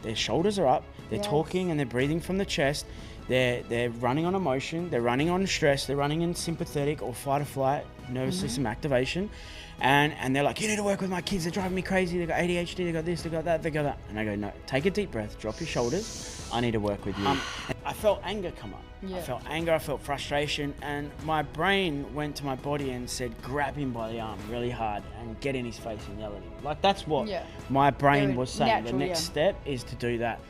their shoulders are up, they're talking and they're breathing from the chest, they're running on emotion, they're running on stress, they're running in sympathetic or fight or flight, nervous system activation, and they're like, you need to work with my kids, they're driving me crazy, they got ADHD, they got this, they got that, they got that. And I go, no, take a deep breath, drop your shoulders, I need to work with you. I felt anger come up. I felt anger, I felt frustration, and my brain went to my body and said, grab him by the arm really hard and get in his face and yell at him. Like, that's what my brain was saying. The next step is to do that.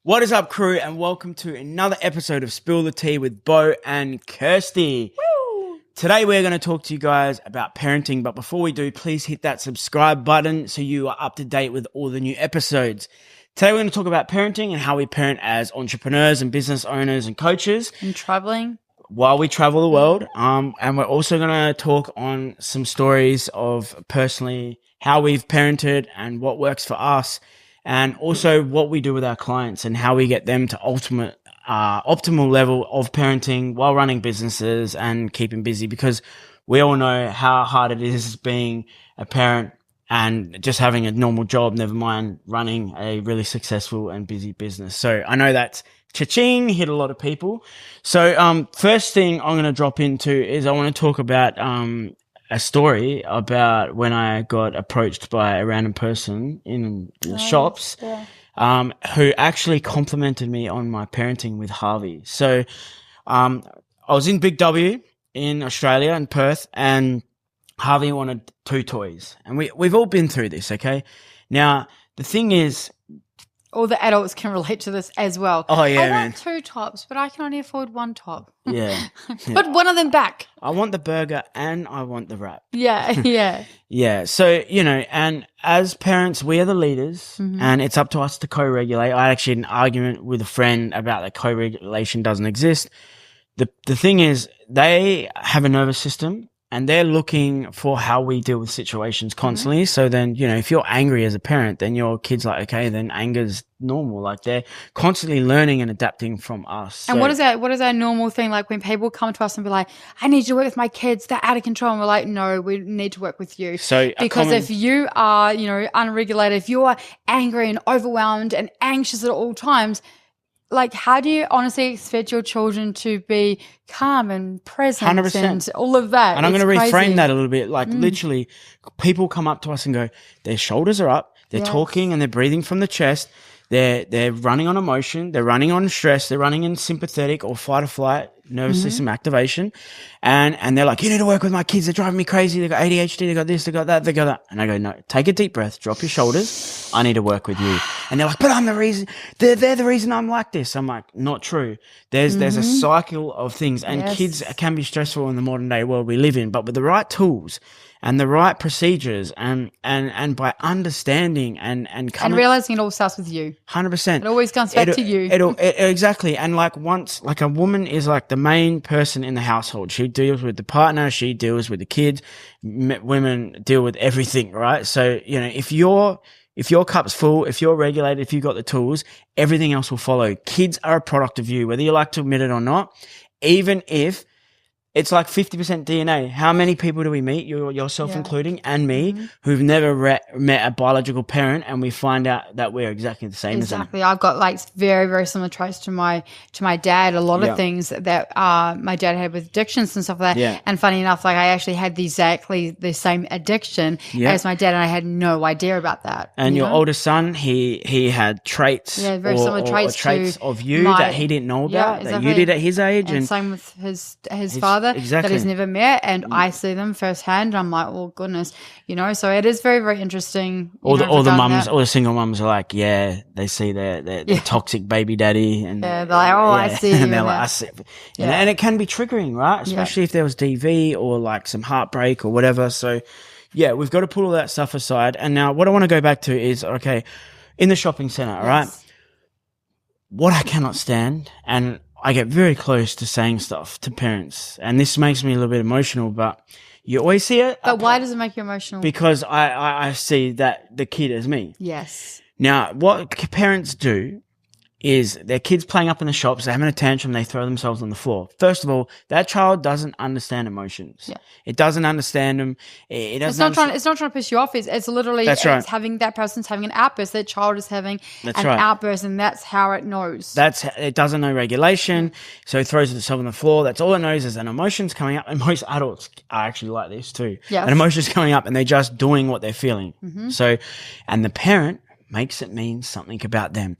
What is up, crew, and welcome to another episode of Spill the Tea with Bo and Kirsty. Woo! Today we're going to talk to you guys about parenting, but before we do, please hit that subscribe button so you are up to date with all the new episodes. Today we're going to talk about parenting and how we parent as entrepreneurs and business owners and coaches. And traveling. While we travel the world. And we're also going to talk on some stories of personally how we've parented and what works for us. And also what we do with our clients and how we get them to optimal level of parenting while running businesses and keeping busy, because we all know how hard it is being a parent and just having a normal job, never mind running a really successful and busy business. So I know that's cha-ching, hit a lot of people. So first thing I'm going to drop into is I want to talk about a story about when I got approached by a random person in the shops who actually complimented me on my parenting with Harvey. So I was in Big W in Australia, in Perth, and Harvey wanted 2 toys. And we've all been through this, okay? Now, the thing is, all the adults can relate to this as well. Oh, yeah, I man. want 2 tops, but I can only afford 1 top. Yeah. Put one of them back. I want the burger and I want the wrap. Yeah. Yeah. So, and as parents, we are the leaders and it's up to us to co-regulate. I actually had an argument with a friend about that co-regulation doesn't exist. The thing is, they have a nervous system and they're looking for how we deal with situations constantly. So then, if you're angry as a parent, then your kid's like, okay, then anger's normal. Like, they're constantly learning and adapting from us. And what is our normal thing? Like, when people come to us and be like, I need to work with my kids, they're out of control. And we're like, no, we need to work with you. So because if you are, unregulated, if you are angry and overwhelmed and anxious at all times, like, how do you honestly expect your children to be calm and present 100%. and all of that? And I'm going to reframe that a little bit. Like, literally, people come up to us and go, their shoulders are up, they're talking and they're breathing from the chest, they're running on emotion, they're running on stress, they're running in sympathetic or fight or flight, nervous system activation, and they're like, you need to work with my kids, they're driving me crazy, they got ADHD, they got this, they got that, they got that. And I go, no, take a deep breath, drop your shoulders, I need to work with you. And they're like, but I'm the reason, they're the reason I'm like this. I'm like, not true. There's a cycle of things, and kids can be stressful in the modern day world we live in, but with the right tools and the right procedures and by understanding and realizing it all starts with you. 100%. It always comes back to you. Exactly. And like, once, like, a woman is like the main person in the household. She deals with the partner, she deals with the kids. Women deal with everything, right? So, if your cup's full, if you're regulated, if you've got the tools, everything else will follow. Kids are a product of you, whether you like to admit it or not. Even if it's like 50% DNA. How many people do we meet, yourself including, and me, who've never met a biological parent, and we find out that we're exactly the same as them? Exactly. I've got like very, very similar traits to my dad. A lot of things that my dad had with addictions and stuff like that. Yeah. And funny enough, like, I actually had exactly the same addiction as my dad, and I had no idea about that. And your oldest son, he had traits, very similar traits of you that he didn't know about, that you did at his age, and same with his father. That he's never met, and I see them firsthand. I'm like, well, goodness, so it is very, very interesting. All the single mums are like, they see their toxic baby daddy, and they're like, I see you, and they're like, I see, and it can be triggering, right? Especially if there was DV or like some heartbreak or whatever. So we've got to put all that stuff aside. And now what I want to go back to is, okay, in the shopping center, all right, what I cannot stand, and I get very close to saying stuff to parents, and this makes me a little bit emotional, but you always see it. But why does it make you emotional? Because I see that the kid is me. Yes. Now, what parents do is their kids playing up in the shops, they're having a tantrum, they throw themselves on the floor. First of all, that child doesn't understand emotions. Yeah. It doesn't understand them. It doesn't. It's not trying to piss you off. It's literally That's right. It's having that person's having an outburst. That child is having That's an right. outburst, and that's how it knows. It doesn't know regulation, so it throws itself on the floor. That's all it knows is an emotion's coming up, and most adults are actually like this too. Yes. An emotion's coming up, and they're just doing what they're feeling. So, and the parent makes it mean something about them.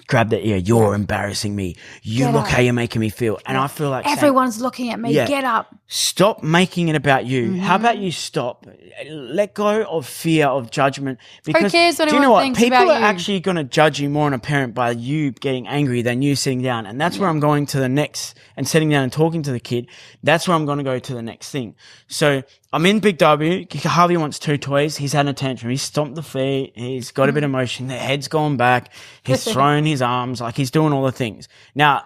Grab the ear. You're embarrassing me. You look how you're making me feel. And I feel like everyone's looking at me. Yeah. Get up. Stop making it about you. How about you stop? Let go of fear of judgment. Because cares what do you know anyone what? thinks People about are you? actually going to judge you more on a parent by you getting angry than you sitting down. And that's where I'm going to the next, and sitting down and talking to the kid. That's where I'm going to go to the next thing. So I'm in Big W. Harvey wants 2 toys. He's had a tantrum. He's stomped the feet. He's got a bit of motion. The head's gone back. He's thrown his arms. Like, he's doing all the things. Now,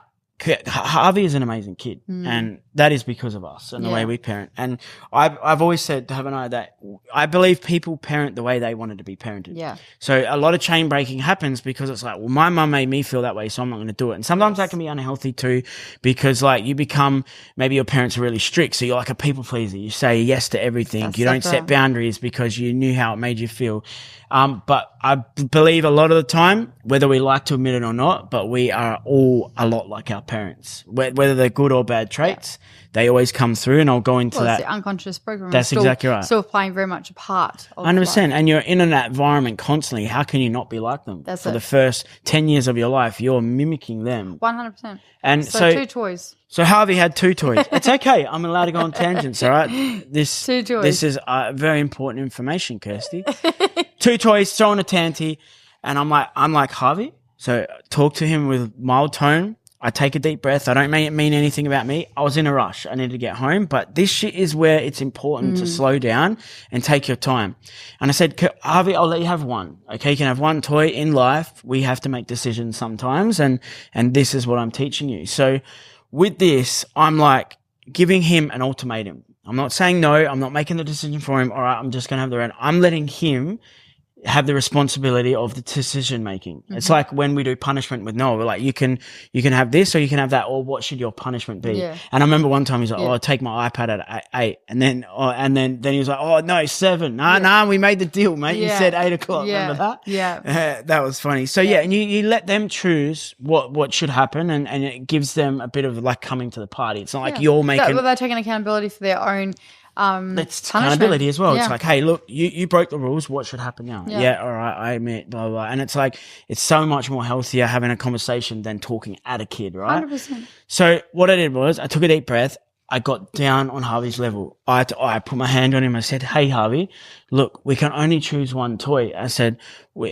Harvey is an amazing kid, and that is because of us and the way we parent. And I've always said, haven't I, that I believe people parent the way they wanted to be parented. Yeah. So a lot of chain breaking happens because it's like, well, my mum made me feel that way, so I'm not going to do it. And sometimes that can be unhealthy too, because like you become, maybe your parents are really strict, so you're like a people pleaser. You say yes to everything. You don't set boundaries because you knew how it made you feel. But I believe a lot of the time, whether we like to admit it or not, but we are all a lot like our parents, whether they're good or bad traits. They always come through, and I'll go into that. It's the unconscious program. That's exactly right. Still playing very much a part. 100%. And you're in that environment constantly. How can you not be like them? For the first 10 years of your life, you're mimicking them. 100%. And so 2 toys. So Harvey had 2 toys. It's okay. I'm allowed to go on tangents, all right? 2 toys. This is very important information, Kirsty. 2 toys, throwing a tanty. And I'm like, Harvey, so talk to him with mild tone. I take a deep breath. I don't mean anything about me. I was in a rush. I needed to get home. But this shit is where it's important to slow down and take your time. And I said, Harvey, I'll let you have 1. Okay, you can have 1 toy in life. We have to make decisions sometimes. And this is what I'm teaching you. So with this, I'm like giving him an ultimatum. I'm not saying no. I'm not making the decision for him. All right, I'm just going to have the right. I'm letting him have the responsibility of the decision making. It's like when we do punishment with Noah, we're like, you can have this or you can have that, or what should your punishment be? Yeah. And I remember one time he's like, oh, I'll take my iPad at 8. And then he was like, oh no, 7. Nah, we made the deal, mate. You said 8 o'clock. Remember that? Yeah. That was funny. So and you let them choose what should happen, and it gives them a bit of like coming to the party. It's not like you're making. They're taking accountability for their own. That's accountability as well. Yeah. It's like, hey, look, you broke the rules. What should happen now? Yeah, all right, I admit, blah, blah, blah. And it's like, it's so much more healthier having a conversation than talking at a kid, right? 100%. So what I did was I took a deep breath. I got down on Harvey's level. I put my hand on him. I said, hey, Harvey, look, we can only choose 1 toy. I said,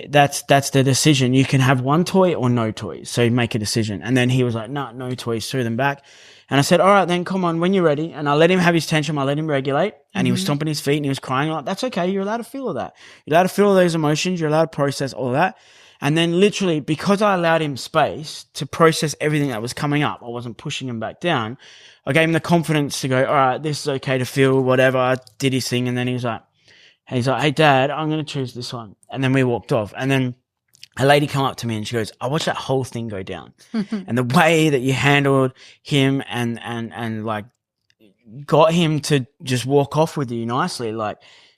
that's the decision. You can have 1 toy or no toys. So you make a decision. And then he was like, no toys, threw them back. And I said, all right, then come on, when you're ready. And I let him have his tantrum. I let him regulate. And he was stomping his feet and he was crying. Like, that's okay. You're allowed to feel all that. You're allowed to feel all those emotions. You're allowed to process all that. And then literally, because I allowed him space to process everything that was coming up, I wasn't pushing him back down. I gave him the confidence to go, all right, this is okay to feel, whatever. I did his thing. And then he's like, hey, Dad, I'm going to choose this one. And then we walked off. And then a lady come up to me and she goes, I watched that whole thing go down. And the way that you handled him and like got him to just walk off with you nicely, like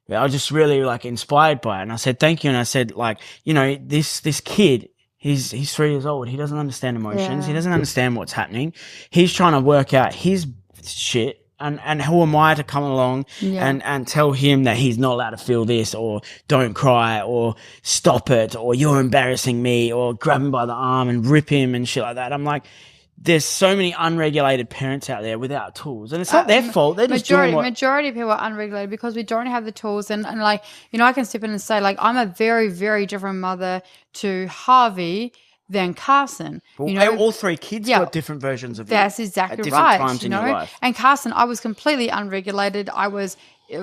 I was just really like inspired by it. And I said, thank you. And I said, like, you know, this kid, he's 3 years old. He doesn't understand emotions. He doesn't understand what's happening. He's trying to work out his shit. And who am I to come along and tell him that he's not allowed to feel this, or don't cry, or stop it, or you're embarrassing me, or grab him by the arm and rip him and shit like that. I'm like, there's so many unregulated parents out there without tools, and it's not their fault. They're just doing what... Majority of people are unregulated because we don't have the tools. And like, you know, I can step in and say, like, I'm a very, very different mother to Harvey than Carson. Well, you know, all 3 kids got different versions of you. That's exactly at different right. times in your life. And Carson, I was completely unregulated. I was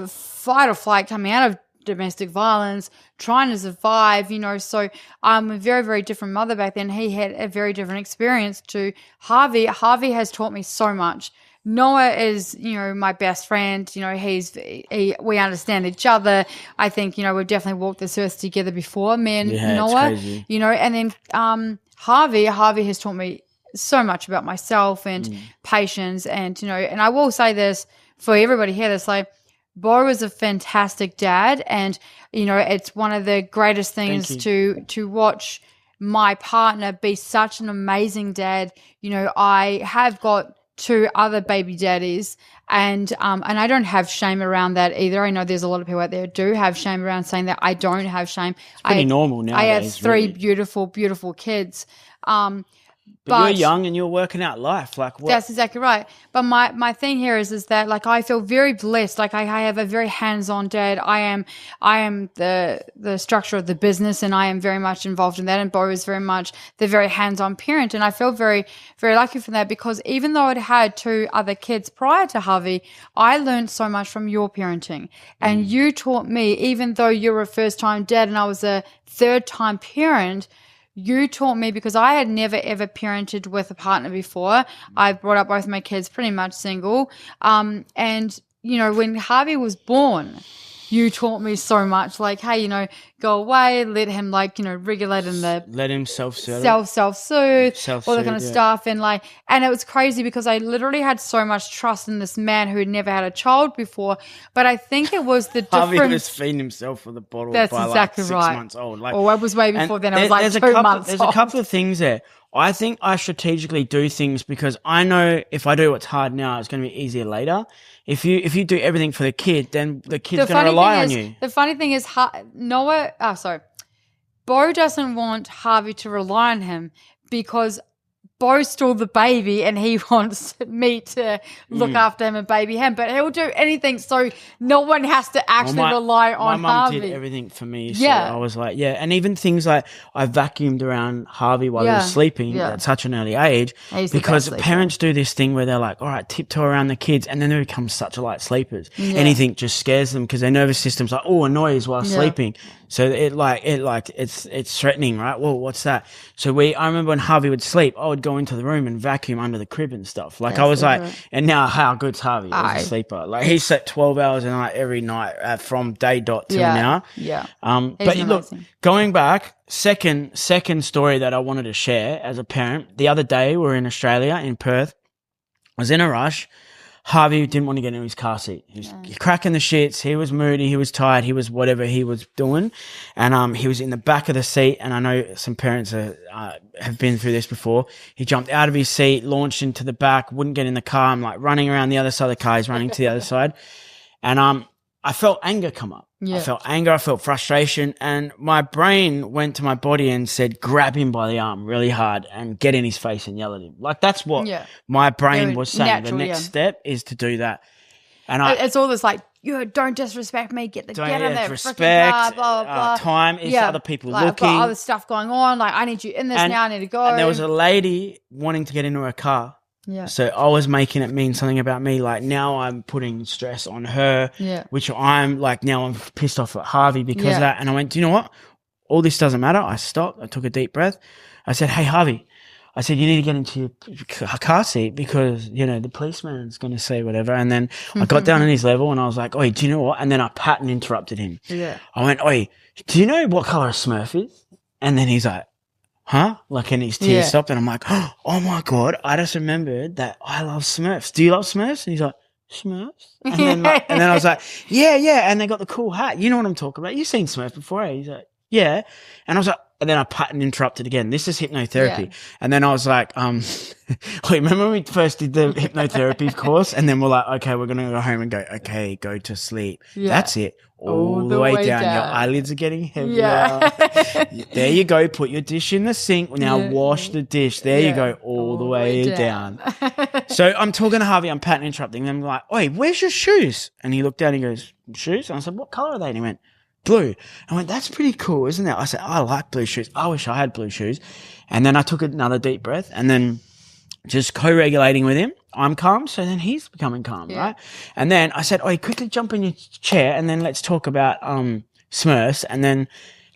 fight or flight coming out of domestic violence, trying to survive, so I'm a very, very different mother back then. He had a very different experience to Harvey. Harvey has taught me so much. Noah is, my best friend. We understand each other. I think, we've definitely walked this earth together before, me and Noah. It's crazy. And then Harvey has taught me so much about myself and patience. And, and I will say this for everybody here, that's like, Bo is a fantastic dad. And, it's one of the greatest things to watch my partner be such an amazing dad. I have got 2 other baby daddies, and I don't have shame around that either. I know there's a lot of people out there who do have shame around saying that. I don't have shame. It's pretty normal nowadays. I have 3 really. beautiful, beautiful kids. But you're young and you're working out life. Like what? That's exactly right. But my thing here is that like I feel very blessed. Like I have a very hands-on dad. I am the structure of the business, and I am very much involved in that. And Bo is very much the very hands-on parent. And I feel very, very lucky for that, because even though I'd had 2 other kids prior to Harvey, I learned so much from your parenting. And you taught me, even though you were a first-time dad and I was a third-time parent, you taught me, because I had never, ever parented with a partner before. I brought up both my kids pretty much single. And, when Harvey was born, you taught me so much, like, hey, go away, let him regulate in the let him self-soothe, all that kind of stuff. And and it was crazy, because I literally had so much trust in this man who had never had a child before. But I think it was the difference. Harvey was feeding himself with a bottle by exactly 6 right. months old. I was way before then. I was 2 months There's old. a couple of things there. I think I strategically do things because I know if I do what's hard now, it's going to be easier later. If you do everything for the kid, then the kid's going to rely on you. The funny thing is, Bo doesn't want Harvey to rely on him, because Bo's still the baby and he wants me to look after him and baby him, but he'll do anything so no one has to actually rely on Harvey. My mum did everything for me, so I was like, and even things like I vacuumed around Harvey while he was sleeping at such an early age, because parents do this thing where they're like, all right, tiptoe around the kids, and then they become such light sleepers. Anything just scares them because their nervous system's like, a noise while sleeping. So it's threatening, right? Well, what's that? So I remember when Harvey would sleep, I would go into the room and vacuum under the crib and stuff. Like I was and now how good's Harvey as a sleeper? Like he slept 12 hours a night every night from day dot till now. Yeah. But look, going back, second story that I wanted to share as a parent. The other day we were in Australia in Perth. I was in a rush. Harvey didn't want to get in his car seat. He was cracking the shits. He was moody. He was tired. He was whatever he was doing. And he was in the back of the seat. And I know some parents have been through this before. He jumped out of his seat, launched into the back, wouldn't get in the car. I'm like running around the other side of the car. He's running to the other side. And I felt anger come up. I felt anger. I felt frustration. And my brain went to my body and said, grab him by the arm really hard and get in his face and yell at him. Like that's what my brain was saying. Natural, the next step is to do that. And it's all this like, don't disrespect me. Get in there. Respect. Car, blah, blah, blah. Time is other people looking. I've got other stuff going on. Like I need you in this now. I need to go. And there was a lady wanting to get into her car. Yeah. So I was making it mean something about me. Like now I'm putting stress on her, which I'm like, now I'm pissed off at Harvey because of that. And I went, do you know what? All this doesn't matter. I stopped. I took a deep breath. I said, hey, Harvey, I said, you need to get into your car seat because, the policeman's going to say whatever. And then I got down on his level and I was like, oi, do you know what? And then I pat and interrupted him. Yeah. I went, oi, do you know what color a Smurf is? And then he's like, huh? Like, and his tears stopped, and I'm like, oh my God, I just remembered that I love Smurfs. Do you love Smurfs? And he's like, Smurfs? And then I was like, yeah. And they got the cool hat. You know what I'm talking about? You've seen Smurfs before, eh? He's like, yeah. And I was like, and then I pat and interrupted again. This is hypnotherapy. Yeah. And then I was like, wait, remember when we first did the hypnotherapy course? And then we're like, okay, we're going to go home and go, okay, go to sleep. Yeah. That's it. All the way down. Your eyelids are getting heavier. Yeah. There you go. Put your dish in the sink. Now wash the dish. There you go. All the way down. So I'm talking to Harvey. I'm patting, interrupting. And I'm like, oi, where's your shoes? And he looked down and he goes, shoes? And I said, what color are they? And he went, blue. I went, that's pretty cool, isn't it? I said, I like blue shoes. I wish I had blue shoes. And then I took another deep breath and then just co-regulating with him. I'm calm, so then he's becoming calm, right? And then I said, quickly jump in your chair and then let's talk about Smurfs, and then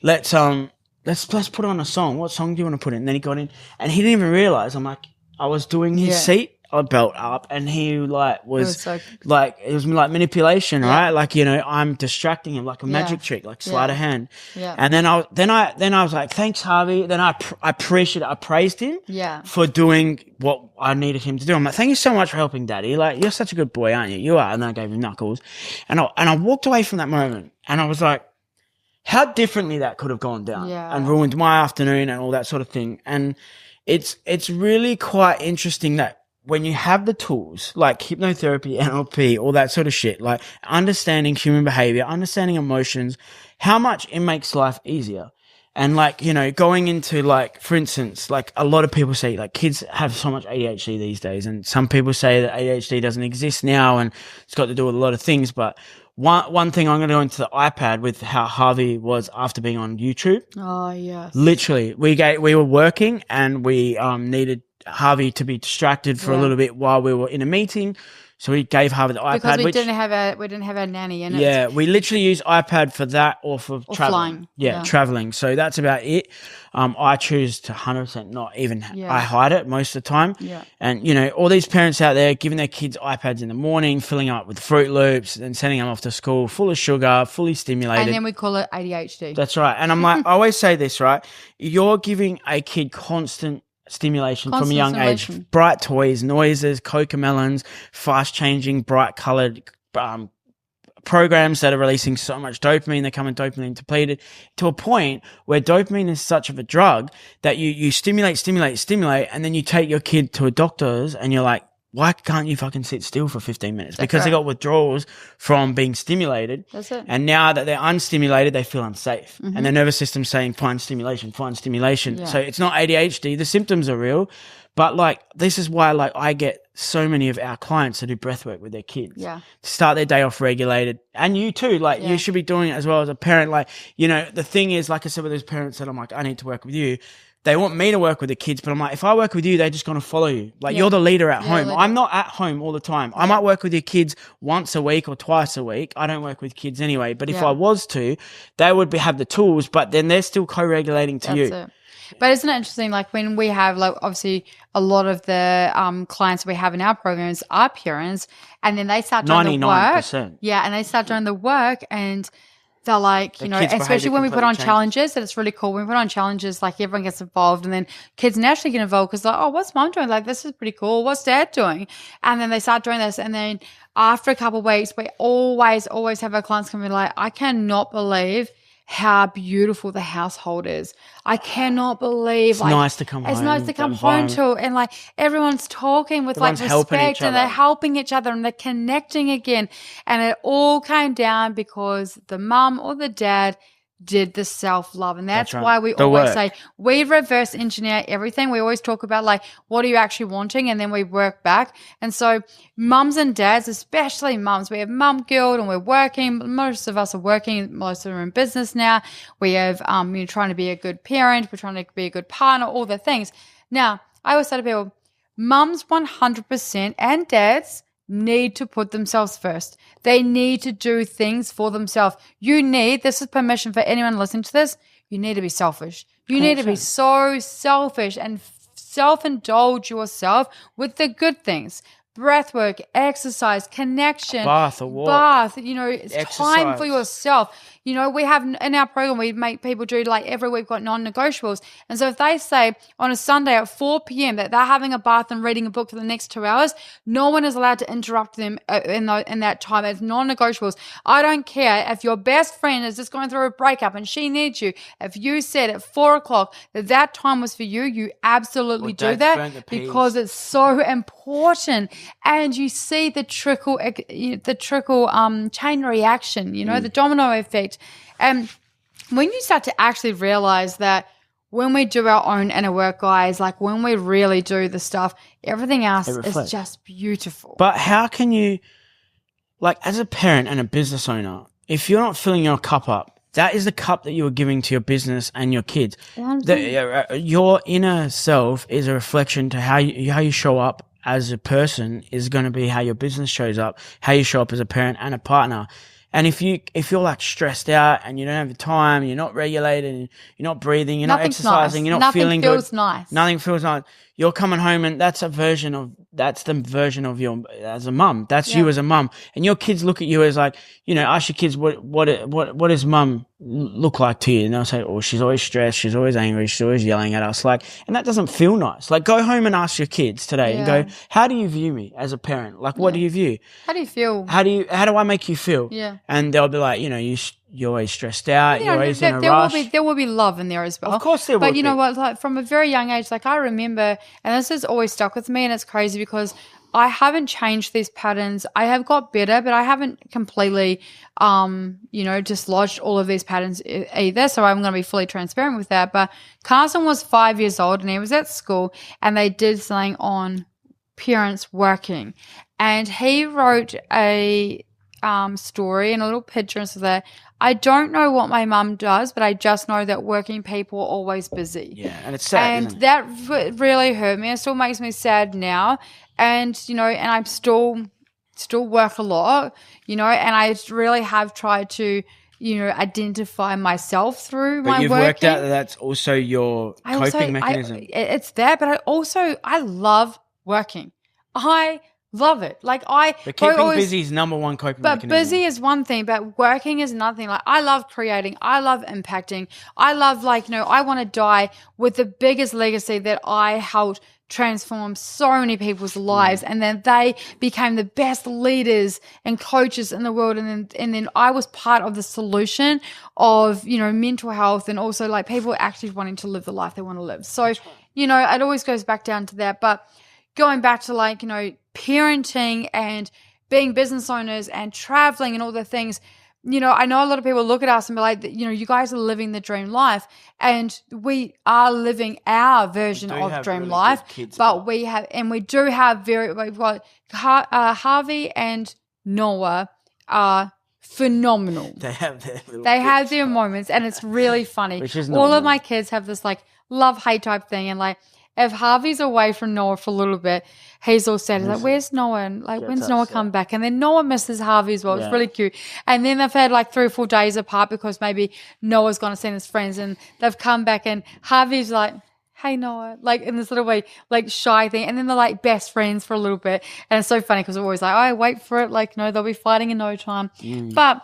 let's put on a song. What song do you want to put in? And then he got in, and he didn't even realize. I'm like, I was doing his seat belt up, and he was like it was like manipulation, right? Like, you know, I'm distracting him like a magic trick, like sleight of hand. Yeah. And then I was like, thanks, Harvey. Then I praised him for doing what I needed him to do. I'm like, thank you so much for helping Daddy. Like, you're such a good boy, aren't you? You are. And then I gave him knuckles, and I walked away from that moment, and I was like, how differently that could have gone down and ruined my afternoon and all that sort of thing. And it's really quite interesting that when you have the tools like hypnotherapy, NLP, all that sort of shit, like understanding human behavior, understanding emotions, how much it makes life easier. And like, you know, going into like, for instance, like a lot of people say like kids have so much ADHD these days. And some people say that ADHD doesn't exist now and it's got to do with a lot of things. But one thing, I'm going to go into the iPad with how Harvey was after being on YouTube. Oh, yes. Literally, we were working and we needed Harvey to be distracted for a little bit while we were in a meeting. So we gave Harvey the iPad. Because we didn't have a nanny in it. Yeah, we literally use iPad for that or for traveling. Flying. Traveling. So that's about it. I choose to 100% not even, I hide it most of the time. Yeah. And, you know, all these parents out there giving their kids iPads in the morning, filling them up with Fruit Loops and sending them off to school full of sugar, fully stimulated. And then we call it ADHD. That's right. And I'm like, I always say this, right? You're giving a kid constant stimulation from a young age. Bright toys, noises, cocomelons, fast changing, bright colored programs that are releasing so much dopamine. They come in dopamine depleted to a point where dopamine is such of a drug that you stimulate, and then you take your kid to a doctor's and you're like, why can't you fucking sit still for 15 minutes? Because they got withdrawals from being stimulated. That's it. And now that they're unstimulated, they feel unsafe. And their nervous system's saying, find stimulation. Yeah. So it's not ADHD. The symptoms are real. But like, this is why like I get so many of our clients to do breathwork with their kids. Yeah. To start their day off regulated. And you too, like you should be doing it as well as a parent. Like, you know, the thing is, like I said with those parents that I'm like, I need to work with you. They want me to work with the kids, but I'm like, if I work with you, they're just going to follow you. Like, you're the leader at home. I'm not at home all the time. I might work with your kids once a week or twice a week. I don't work with kids anyway. But if I was to, they would have the tools, but then they're still co-regulating to you. It. But isn't it interesting, like when we have, like, obviously a lot of the clients we have in our programs are parents, and then they start doing the work. Yeah, and they start doing the work and they're like, you know, especially when we put on challenges, that it's really cool. When we put on challenges, like everyone gets involved and then kids naturally get involved because like, oh, what's mom doing? Like, this is pretty cool. What's dad doing? And then they start doing this. And then after a couple of weeks, we always have our clients come in like, I cannot believe how beautiful the household is. I cannot believe it's nice to come home. It's nice to come home to, and like everyone's talking with like respect and they're helping each other and they're connecting again. And it all came down because the mum or the dad did the self-love. And that's right. Why we always say we reverse engineer everything. We always talk about like, what are you actually wanting? And then we work back. And so mums and dads, especially mums, we have Mum Guild and we're working. Most of us are working. Most of them are in business now. We have, you're trying to be a good parent. We're trying to be a good partner, all the things. Now, I always say to people, mums 100% and dads need to put themselves first. They need to do things for themselves. This is permission for anyone listening to this, you need to be selfish. You need to be so selfish and self-indulge yourself with the good things. Breathwork, exercise, connection, bath, a walk, you know, it's time for yourself. You know, we have in our program, we make people do like every week, we've got non-negotiables. And so if they say on a Sunday at 4 p.m. that they're having a bath and reading a book for the next 2 hours, no one is allowed to interrupt them in that time. It's non-negotiables. I don't care if your best friend is just going through a breakup and she needs you. If you said at 4 o'clock that time was for you, you absolutely do that because it's so important. And you see the trickle chain reaction, you know, the domino effect. And when you start to actually realize that when we do our own inner work, guys, like when we really do the stuff, everything else is just beautiful. But how can you, like as a parent and a business owner, if you're not filling your cup up, that is the cup that you are giving to your business and your kids. Your inner self is a reflection to how you show up as a person is going to be how your business shows up, how you show up as a parent and a partner. And if you're like stressed out and you don't have the time, you're not regulated, and you're not breathing, you're not exercising, you're not feeling good. Nothing feels nice. Nothing feels nice. You're coming home, and that's the version of you as a mum. That's you as a mum. And your kids look at you as like, ask your kids what does mum look like to you? And they'll say, oh, she's always stressed, she's always angry, she's always yelling at us. Like, and that doesn't feel nice. Like, go home and ask your kids today and go, how do you view me as a parent? Like, what do you view? How do you feel? How do I make you feel? Yeah. And they'll be like, you're always stressed out. You're always in a rush. There will be love in there as well. Of course there will be. But you know what? Like, from a very young age, like I remember, and this has always stuck with me, and it's crazy because I haven't changed these patterns. I have got better, but I haven't completely, dislodged all of these patterns either. So I'm going to be fully transparent with that. But Carson was 5 years old, and he was at school, and they did something on parents working, and he wrote a story and a little picture and so that I don't know what my mum does, but I just know that working people are always busy. Yeah, and it's sad, and that really hurt me. It still makes me sad now. And, and I'm still work a lot, and I really have tried to, identify myself through my working. But you've worked out that that's also your coping mechanism. It's that, but I love working. I love it. Like But keeping busy is number one coping mechanism. But busy is one thing, but working is another thing. Like, I love creating. I love impacting. I love, I want to die with the biggest legacy that I helped transform so many people's lives, and then they became the best leaders and coaches in the world, and then I was part of the solution of mental health, and also like people actually wanting to live the life they want to live. So it always goes back down to that. But going back to parenting and being business owners and traveling and all the things, I know a lot of people look at us and be like, you guys are living the dream life, and we are living our version of dream life. But we've got Harvey and Noah are phenomenal. They have their moments, and it's really funny. All of my kids have this love-hate type thing, and if Harvey's away from Noah for a little bit, he's all sad. He's like, where's Noah? And when's Noah come back? And then Noah misses Harvey as well. It's really cute. And then they've had 3 or 4 days apart because maybe Noah's gone to see his friends, and they've come back, and Harvey's like, hey, Noah, in this little way, shy thing. And then they're best friends for a little bit. And it's so funny because we're always oh, wait for it. They'll be fighting in no time. But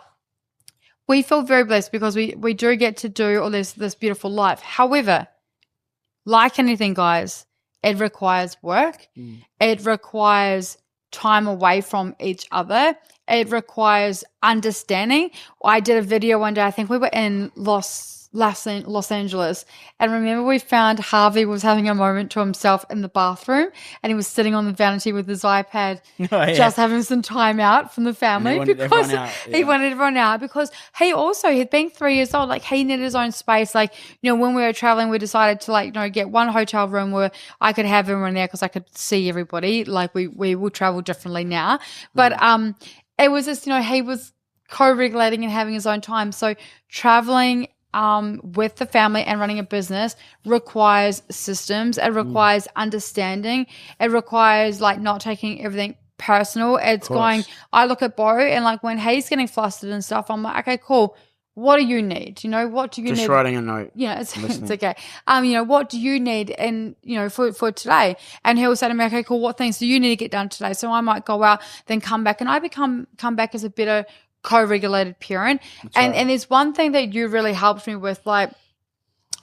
we feel very blessed because we do get to do all this beautiful life. However, like anything, guys, it requires work. It requires time away from each other. It requires understanding. I did a video one day. I think we were in Los Angeles, and remember we found Harvey was having a moment to himself in the bathroom, and he was sitting on the vanity with his iPad, just having some time out from the family because he wanted everyone out because he also had been 3 years old. He needed his own space. When we were traveling, we decided to get one hotel room where I could have everyone there because I could see everybody. We will travel differently now, but it was just he was co-regulating and having his own time. So traveling with the family and running a business requires systems. It requires understanding. It requires not taking everything personal. It's going, I look at Bo and when he's getting flustered and stuff, I'm like, okay, cool. What do you need? What do you need? Just writing a note. It's okay. What do you need and, for today? And he'll say to me, okay, cool. What things do you need to get done today? So I might go out, then come back, and I come back as a better co-regulated parent. And there's one thing that you really helped me with,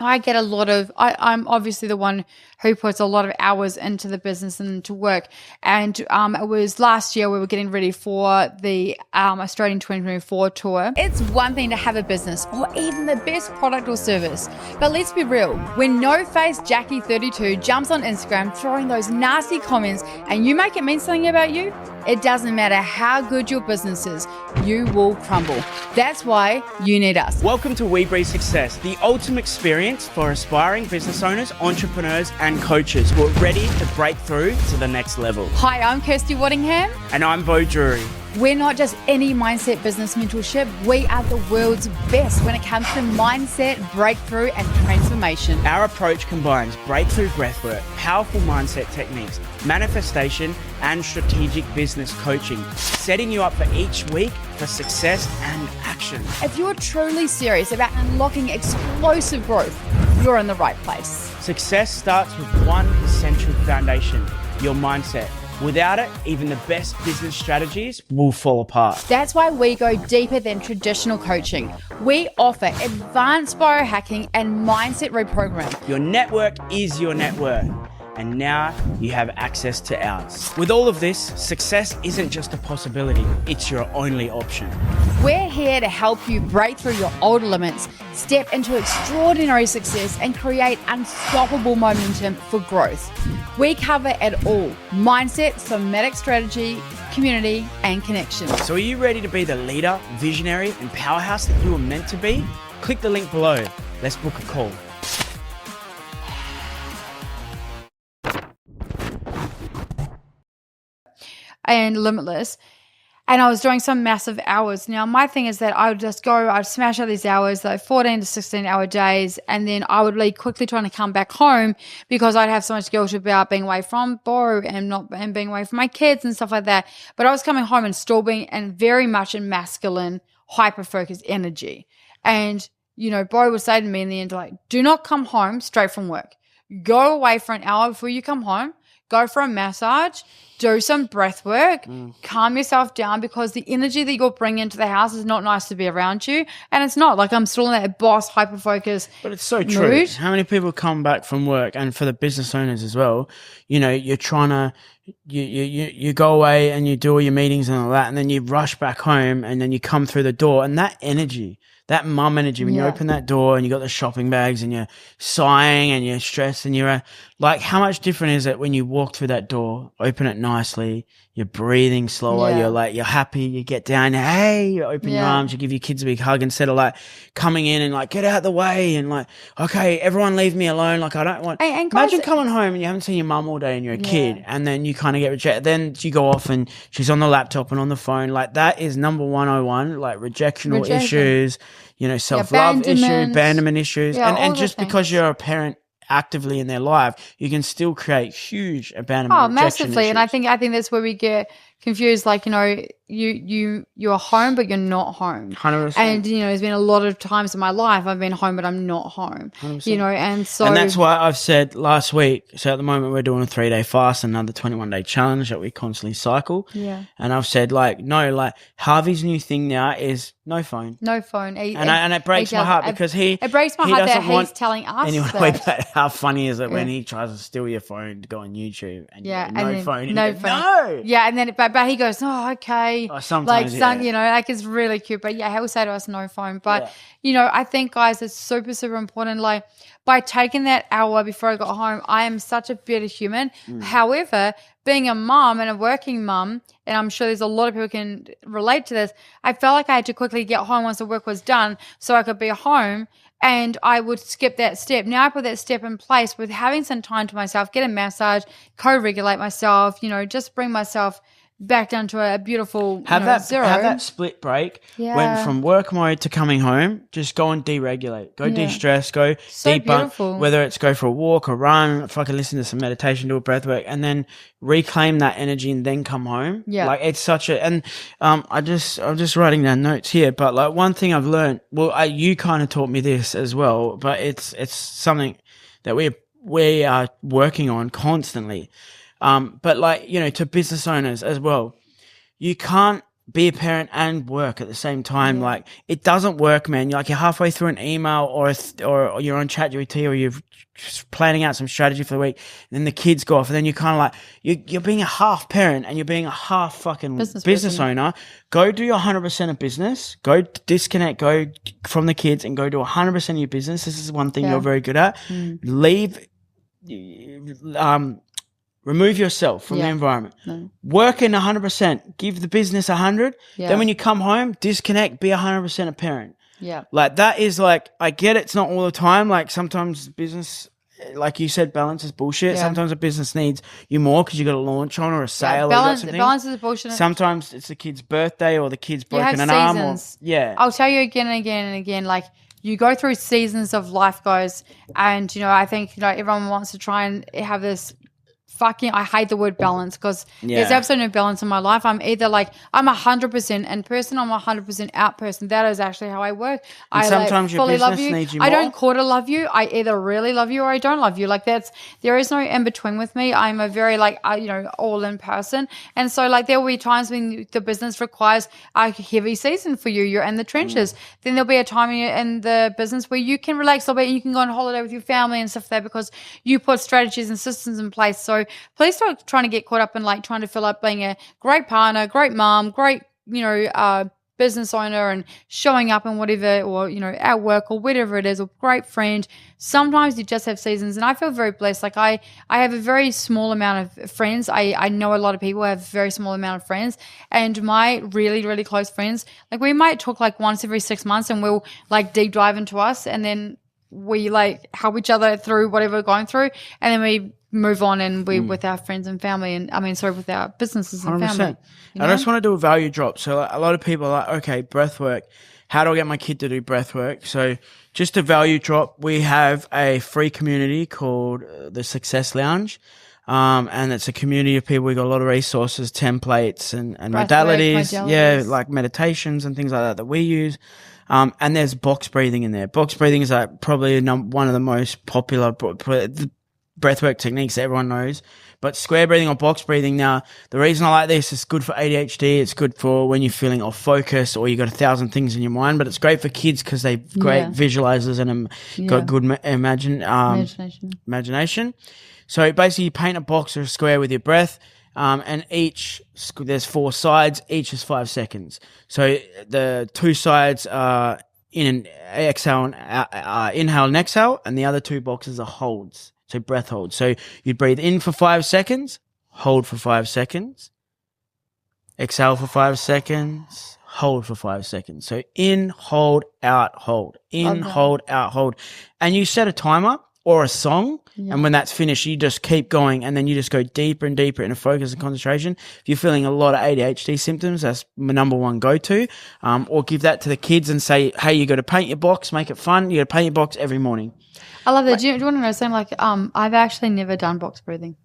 I get a lot of, I'm obviously the one who puts a lot of hours into the business and into work. And it was last year we were getting ready for the Australian 2024 tour. It's one thing to have a business or even the best product or service. But let's be real, when no-face Jackie32 jumps on Instagram throwing those nasty comments and you make it mean something about you, it doesn't matter how good your business is, you will crumble. That's why you need us. Welcome to We Breathe Success, the ultimate experience for aspiring business owners, entrepreneurs, and coaches who are ready to break through to the next level. Hi, I'm Kirsty Waddingham. And I'm Bo Drury. We're not just any mindset business mentorship. We are the world's best when it comes to mindset, breakthrough, and transformation. Our approach combines breakthrough breathwork, powerful mindset techniques, manifestation, and strategic business coaching, setting you up for each week for success and action. If you're truly serious about unlocking explosive growth, you're in the right place. Success starts with one essential foundation, your mindset. Without it, even the best business strategies will fall apart. That's why we go deeper than traditional coaching. We offer advanced biohacking and mindset reprogramming. Your network is your net worth, and now you have access to ours. With all of this, success isn't just a possibility, it's your only option. We're here to help you break through your old limits, step into extraordinary success, and create unstoppable momentum for growth. We cover it all: mindset, somatic strategy, community, and connection. So are you ready to be the leader, visionary, and powerhouse that you were meant to be? Click the link below. Let's book a call. And limitless. And I was doing some massive hours. Now, my thing is that I would just go, I'd smash out these hours, like 14 to 16 hour days. And then I would be quickly trying to come back home because I'd have so much guilt about being away from Bo and being away from my kids and stuff like that. But I was coming home and still being and very much in masculine, hyper-focused energy. And, you know, Bo would say to me in the end, like, do not come home straight from work. Go away for an hour before you come home. Go for a massage, do some breath work, calm yourself down, because the energy that you're bringing into the house is not nice to be around you. And it's not like I'm still in that boss hyper-focus. But it's so true. Mood. How many people come back from work, and for the business owners as well, you know, you're trying to, you go away and you do all your meetings and all that, and then you rush back home and then you come through the door, and that energy, that mum energy, when you open that door and you got the shopping bags and you're sighing and you're stressed and you're like, how much different is it when you walk through that door, open it nicely, you're breathing slower, you're happy, you get down, hey, you open your arms, you give your kids a big hug, instead of like coming in and like, get out the way and like, okay, everyone leave me alone. Like, I don't want, and guys, imagine coming home and you haven't seen your mum all day and you're a kid, and then you kind of get rejected. Then you go off and she's on the laptop and on the phone. Like, that is number 101, like rejectional issues, you know, self-love issues, abandonment issues. And just because you're a parent actively in their life, you can still create huge abandonment. Oh, massively. Issues. And I think that's where we get confused. Like, you know, you're home, but you're not home. 100%. And, you know, there's been a lot of times in my life I've been home, but I'm not home. 100%. You know, and so. And that's why I've said last week, so at the moment we're doing a 3-day fast, another 21-day challenge that we constantly cycle. Yeah. And I've said, like, no, like, Harvey's new thing now is no phone. No phone. And it breaks my heart because it breaks my heart that he's telling us that. How funny is it when he tries to steal your phone to go on YouTube and no phone. No. Yeah, and then but he goes, oh, okay. Oh, sometimes, you know, like, it's really cute. But yeah, he'll say to us, no phone. But, you know, I think, guys, it's super, super important. Like, by taking that hour before I got home, I am such a better human. However, being a mom and a working mom, and I'm sure there's a lot of people can relate to this, I felt like I had to quickly get home once the work was done so I could be home, and I would skip that step. Now I put that step in place with having some time to myself, get a massage, co-regulate myself, you know, just bring myself back down to a beautiful zero. Have that split break. Went from work mode to coming home. Just go and deregulate. Go de-stress. Go debunk. Whether it's go for a walk or run, fucking listen to some meditation, do a breath work, and then reclaim that energy and then come home. Yeah, like, it's such a. And I'm just writing down notes here. But like, one thing I've learned. Well, you kind of taught me this as well. But it's something that we are working on constantly. But like, you know, to business owners as well, you can't be a parent and work at the same time. Like, it doesn't work, man. You're halfway through an email or you're on ChatGPT, or you're planning out some strategy for the week, and then the kids go off, and then you're kind of like, you're being a half parent and you're being a half fucking business owner. Go do your 100% of business. Go disconnect, go from the kids and go do 100% of your business. This is one thing you're very good at. Leave, remove yourself from the environment. Work in 100%. Give the business 100. Then when you come home, disconnect. Be 100% a parent. Yeah, like, that is, like, I get it's not all the time. Like, sometimes business like you said, balance is bullshit. Yeah. Sometimes a business needs you more because you got a launch on or a sale or you got something. Balance is bullshit. Sometimes it's the kid's birthday or the kid's You have broken an arm. Or, seasons. yeah. I'll tell you again and again and again, like you go through seasons of life goes, and, I think, everyone wants to try and have this I hate the word balance because there's absolutely no balance in my life. I'm either I'm 100% in person, I'm 100% out person. That is actually how I work. And sometimes your fully love business you. needs you I more. don't quarter love you. I either really love you or I don't love you. There is no in between with me. I'm a very all in person, and so there will be times when the business requires a heavy season for you. You're in the trenches. Then there'll be a time in the business where you can relax a little bit and you can go on holiday with your family and stuff like that because you put strategies and systems in place. So please stop trying to get caught up in trying to fill up being a great partner, great mom, great, business owner and showing up and whatever, or, at work or whatever it is, or great friend. Sometimes you just have seasons, and I feel very blessed. I have a very small amount of friends. I know a lot of people have a very small amount of friends, and my really, really close friends, we might talk once every 6 months and we'll deep dive into us, and then we help each other through whatever we're going through, and then we move on and we with our friends and family, and with our businesses and 100%. family. I just want to do a value drop. So a lot of people are like, okay, breathwork. How do I get my kid to do breathwork? So just a value drop. We have a free community called the Success Lounge. And it's a community of people. We got a lot of resources, templates and modalities. Yeah, like meditations and things like that we use. And there's box breathing in there. Box breathing is probably one of the most popular breathwork techniques that everyone knows. But square breathing or box breathing, now, the reason I like this is good for ADHD. It's good for when you're feeling off focus or you got 1,000 things in your mind. But it's great for kids because they're great visualizers and got good imagination. So basically, you paint a box or a square with your breath. And there's 4 sides, each is 5 seconds. So the 2 sides are inhale and exhale, and the other 2 boxes are holds. So breath holds. So you breathe in for 5 seconds, hold for 5 seconds, exhale for 5 seconds, hold for 5 seconds. So in, hold, out, hold. In, hold, out, hold. And you set a timer or a song. Yeah. And when that's finished, you just keep going, and then you just go deeper and deeper into focus and concentration. If you're feeling a lot of ADHD symptoms, that's my number one go-to. Or give that to the kids and say, hey, you got to paint your box, make it fun. You got to paint your box every morning. I love that. Do you want to know something? I've actually never done box breathing.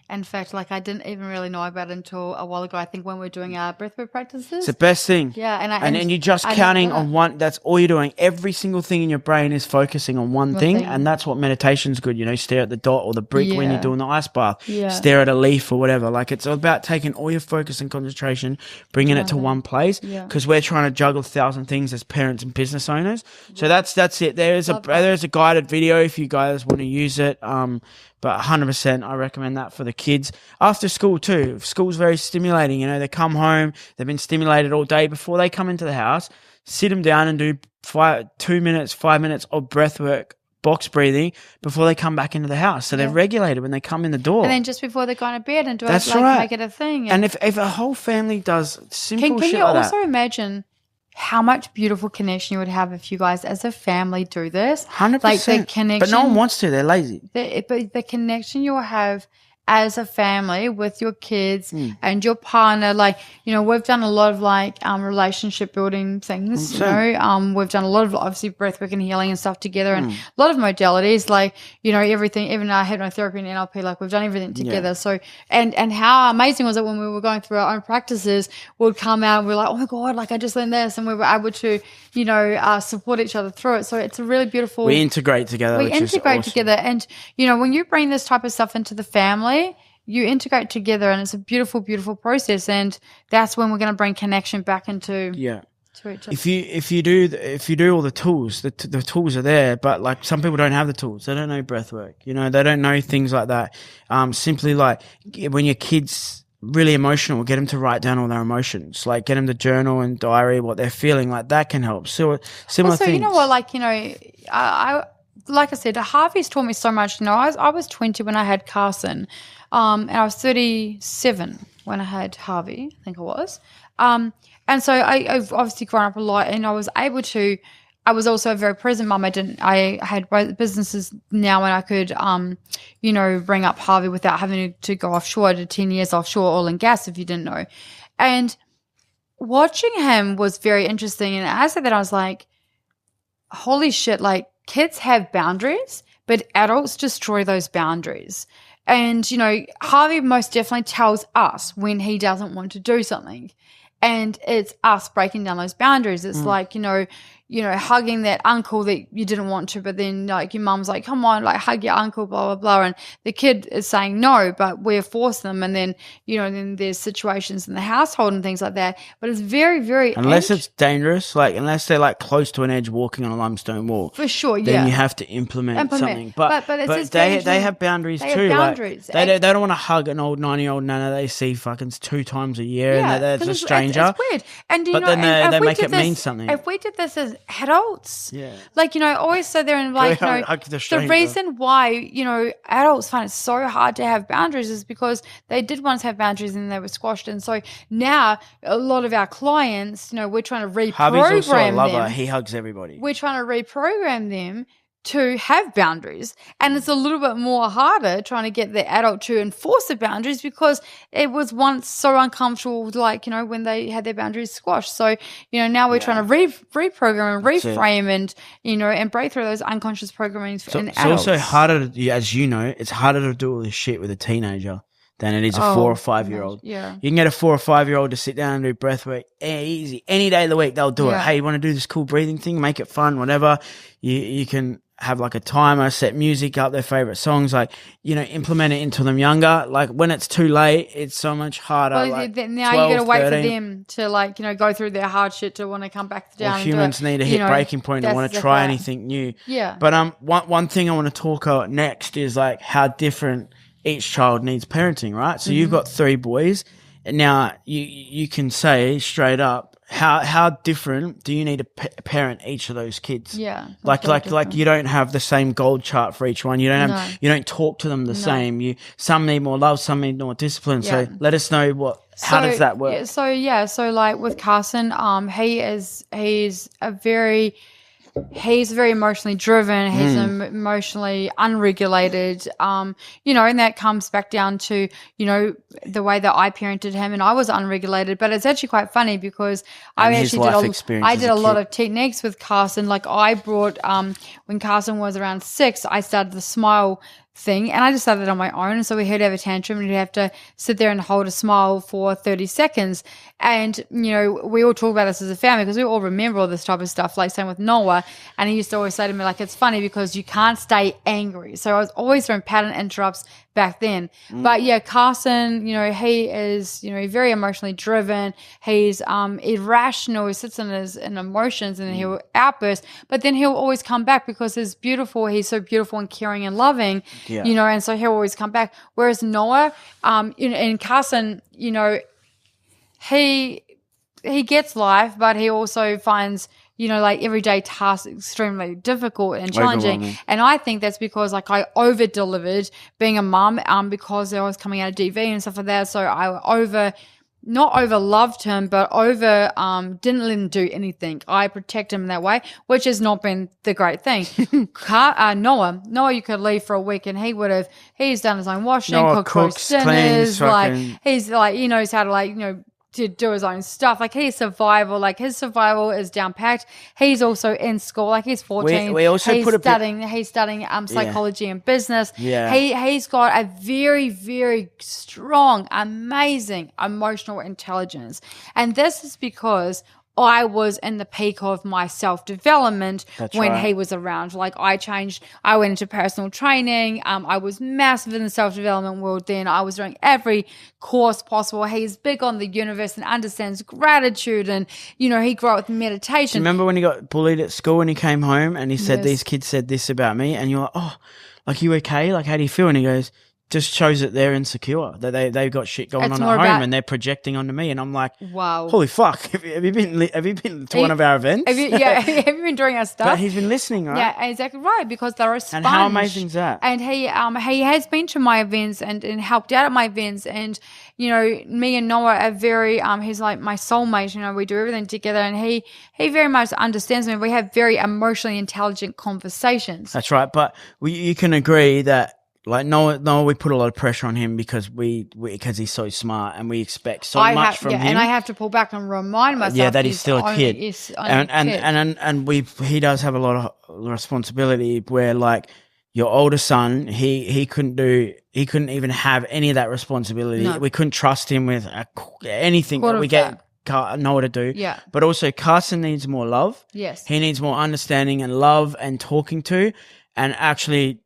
In fact, I didn't even really know about it until a while ago. I think when we were doing our breathwork practices. It's the best thing. Yeah. And you're just counting on one. That's all you're doing. Every single thing in your brain is focusing on one thing. And that's what meditation's good. Stare at the dot or the brick when you're doing the ice bath. Yeah. Stare at a leaf or whatever. It's about taking all your focus and concentration, bringing it to one place. Because we're trying to juggle 1,000 things as parents and business owners. So that's it. There's a guided video if you guys want to use it. But 100%, I recommend that for the kids. After school too. School's very stimulating. They come home, they've been stimulated all day. Before they come into the house, sit them down and do 5 minutes of breath work, box breathing before they come back into the house. So they're regulated when they come in the door. And then just before they go to bed and do That's it, right. make it a thing. And if a whole family does simple shit can you like also that. Imagine how much beautiful connection you would have if you guys as a family do this. 100%. The connection. But no one wants to. They're lazy. But the connection you'll have as a family with your kids and your partner, we've done a lot of relationship building things, we've done a lot of obviously breathwork and healing and stuff together and a lot of modalities, everything, even hypnotherapy and NLP, we've done everything together. So, and how amazing was it when we were going through our own practices, we'd come out and we're like, oh my God, I just learned this, and we were able to, support each other through it. So it's a really beautiful. We integrate together. And, when you bring this type of stuff into the family, you integrate together, and it's a beautiful, beautiful process. And that's when we're going to bring connection back into to each other. If you do all the tools, the tools are there, but some people don't have the tools. They don't know breath work. They don't know things like that. Simply when your kids really emotional, get them to write down all their emotions. Get them to journal and diary what they're feeling. That can help. So similar things. You know what? I like I said, Harvey's taught me so much. I was 20 when I had Carson, and I was 37 when I had Harvey, I think I was. And so I've obviously grown up a lot, and I was able to I was also a very present mum. I had both businesses now, and I could, bring up Harvey without having to go offshore. I did 10 years offshore oil and gas, if you didn't know. And watching him was very interesting. And as I said that, I was like, holy shit, like kids have boundaries, but adults destroy those boundaries. And, Harvey most definitely tells us when he doesn't want to do something. And it's us breaking down those boundaries. It's like, hugging that uncle that you didn't want to, but then like your mum's like, come on, like hug your uncle, blah, blah, blah. And the kid is saying no, but we're forcing them. And then, then there's situations in the household and things like that. But it's very, very unless it's dangerous, like unless they're like close to an edge walking on a limestone wall. For sure, then you have to implement something. But they have boundaries too. Boundaries. Like, they don't want to hug an old 90-year-old nana they see fucking 2 times a year and they're a stranger. It's weird. And but then they make it mean something. If we did this as adults, always sit there and like, the reason why, adults find it so hard to have boundaries is because they did once have boundaries and they were squashed. And so now a lot of our clients, we're trying to reprogram Harvey's also a lover. them. He hugs everybody. We're trying to reprogram them to have boundaries, and it's a little bit more harder trying to get the adult to enforce the boundaries because it was once so uncomfortable, like when they had their boundaries squashed. So now we're trying to reprogram and reframe and break through those unconscious programming in adults. It's also harder, as it's harder to do all this shit with a teenager than it is a 4 or 5-year-old. Yeah, you can get a 4 or 5-year-old to sit down and do breathwork easy any day of the week. They'll do it. Hey, you want to do this cool breathing thing? Make it fun, whatever. You can have like a timer, set music up, their favorite songs, like, implement it into them younger. Like when it's too late, it's so much harder. Well, like now 12, you got to wait 13. for them to like, go through their hard shit to want to come back down. Well, humans need to hit breaking point and want to try anything new. Yeah. But one thing I want to talk about next is like how different each child needs parenting, right? So you've got 3 boys, and now you can say straight up, how different do you need to parent each of those kids? Yeah. Like you don't have the same gold chart for each one. You don't talk to them the same. Some need more love, some need more discipline. Yeah. So let us know how does that work? So like with Carson, he's very emotionally driven. He's emotionally unregulated. And that comes back down to, the way that I parented him, and I was unregulated. But it's actually quite funny because I did a lot of techniques with Carson. Like I brought, when Carson was around 6, I started the smile thing, and I just started it on my own. And so he'd have a tantrum and he'd have to sit there and hold a smile for 30 seconds. And, we all talk about this as a family because we all remember all this type of stuff, like same with Noah. And he used to always say to me, like, it's funny because you can't stay angry. So I was always doing pattern interrupts back then. But yeah, Carson, he is, very emotionally driven. He's irrational. He sits in his emotions and he'll outburst, but then he'll always come back because he's so beautiful and caring and loving, and so he'll always come back. Whereas Noah, and Carson, he gets life, but he also finds, like everyday tasks extremely difficult and challenging. And I think that's because like I over delivered being a mum, because I was coming out of DV and stuff like that. So I not over loved him, but didn't let him do anything. I protect him in that way, which has not been the great thing. Noah, you could leave for a week and he's done his own washing, cooks dinners, he's like, he knows how to to do his own stuff. Like his survival is down packed. He's also in school. Like he's 14. We also he's studying psychology and business. Yeah. He's got a very, very strong, amazing emotional intelligence. And this is because I was in the peak of my self-development when he was around. Like I went into personal training. I was massive in the self-development world then. I was doing every course possible. He's big on the universe and understands gratitude, and, he grew up with meditation. Remember when he got bullied at school and he came home and he said, these kids said this about me, and you're like, oh, like, you okay? Like, how do you feel? And he goes, just shows that they're insecure, that they've got shit going It's on more at home about- and they're projecting onto me. And I'm like, Wow. holy fuck, have you been to one of our events? Have you been doing our stuff? But he's been listening, right? Yeah, exactly right, because they're a sponge. And how amazing is that? And he has been to my events and helped out at my events. And, you know, me and Noah are very, he's like my soulmate, you know, we do everything together. And he very much understands me. We have very emotionally intelligent conversations. That's right. But you can agree that, like, Noah, we put a lot of pressure on him because because he's so smart and we expect so much from him. And I have to pull back and remind myself. That he's still a kid. He does have a lot of responsibility where, like, your older son, he couldn't even have any of that responsibility. No. We couldn't trust him with anything that we get Noah to do. Yeah. But also Carson needs more love. Yes. He needs more understanding and love and talking to, and actually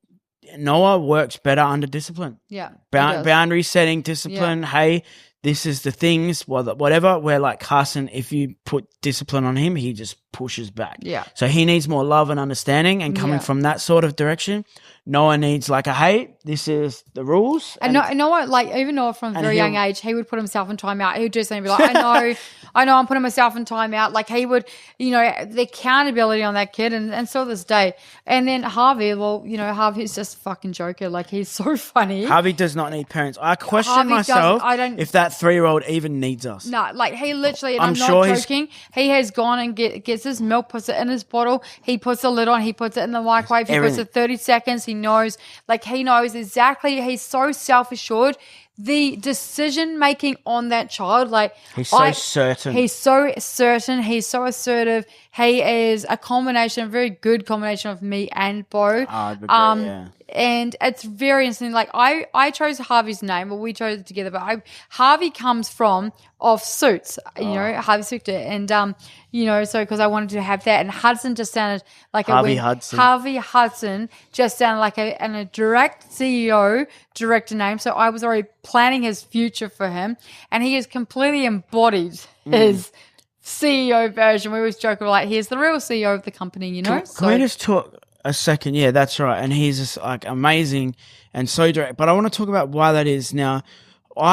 Noah works better under discipline. Yeah. Boundary setting, discipline. Yeah. Hey, this is the things, whatever. Where, like, Carson, if you put discipline on him, he just pushes back. Yeah. So he needs more love and understanding, and coming from that sort of direction. Noah needs, like, hey, this is the rules. And Noah, like, even Noah from a very young age, he would put himself in timeout. He would do something and be like, I know I'm putting myself in timeout. Like, he would, you know, the accountability on that kid, and still this day. And then Harvey, well, you know, Harvey's just a fucking joker. Like, he's so funny. Harvey does not need parents. I question myself if that 3-year-old even needs us. No, like, he literally, and I'm not joking, he has gone and gets his milk, puts it in his bottle, he puts the lid on, he puts it in the microwave, he puts it 30 seconds, he knows exactly, he's so self-assured. The decision making on that child, like, he's so certain. He's so certain. He's so assertive. He is a very good combination of me and Bo. And it's very interesting. Like, I chose Harvey's name, well, we chose it together, but Harvey comes from Suits, you know, Harvey Specter, and you know, so because I wanted to have that, and Hudson just sounded like Harvey Hudson just sounded like a direct CEO director name. So I was already planning his future for him, and he has completely embodied his CEO version. We always joke about, like, he's the real CEO of the company, you know. Can we just talk a second? Yeah, that's right. And he's just, like, amazing and so direct. But I want to talk about why that is now. We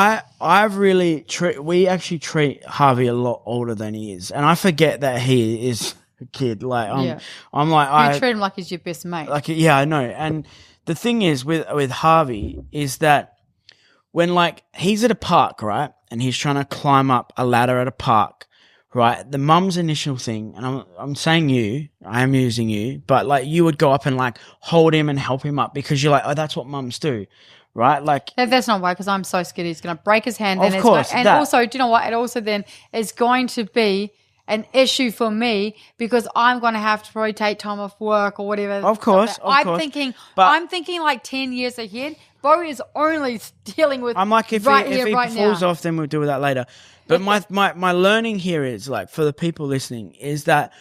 actually treat Harvey a lot older than he is, and I forget that he is a kid. Like, I'm like, you treat him like he's your best mate. Like, yeah, I know. And the thing is with Harvey is that when, like, he's at a park, right, and he's trying to climb up a ladder at a park, right, the mum's initial thing, and I'm saying I am using you, but, like, you would go up and, like, hold him and help him up because you're like, oh, that's what mums do. Right, like, that's not why, because I'm so scared he's going to break his hand. Of course, also, do you know what? It also then is going to be an issue for me because I'm going to have to probably take time off work or whatever. Of course, I'm thinking like 10 years ahead. Bo is only dealing with. I'm like, if he falls off, then we'll deal with that later. But my learning here is, like, for the people listening, is that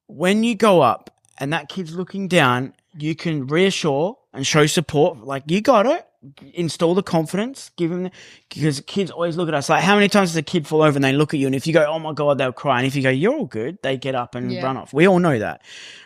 when you go up and that kid's looking down, you can reassure and show support. Like, you got it. Install the confidence, because kids always look at us like, how many times does a kid fall over and they look at you, and if you go, oh my God, they'll cry, and if you go, you're all good, they get up and run off. We all know that,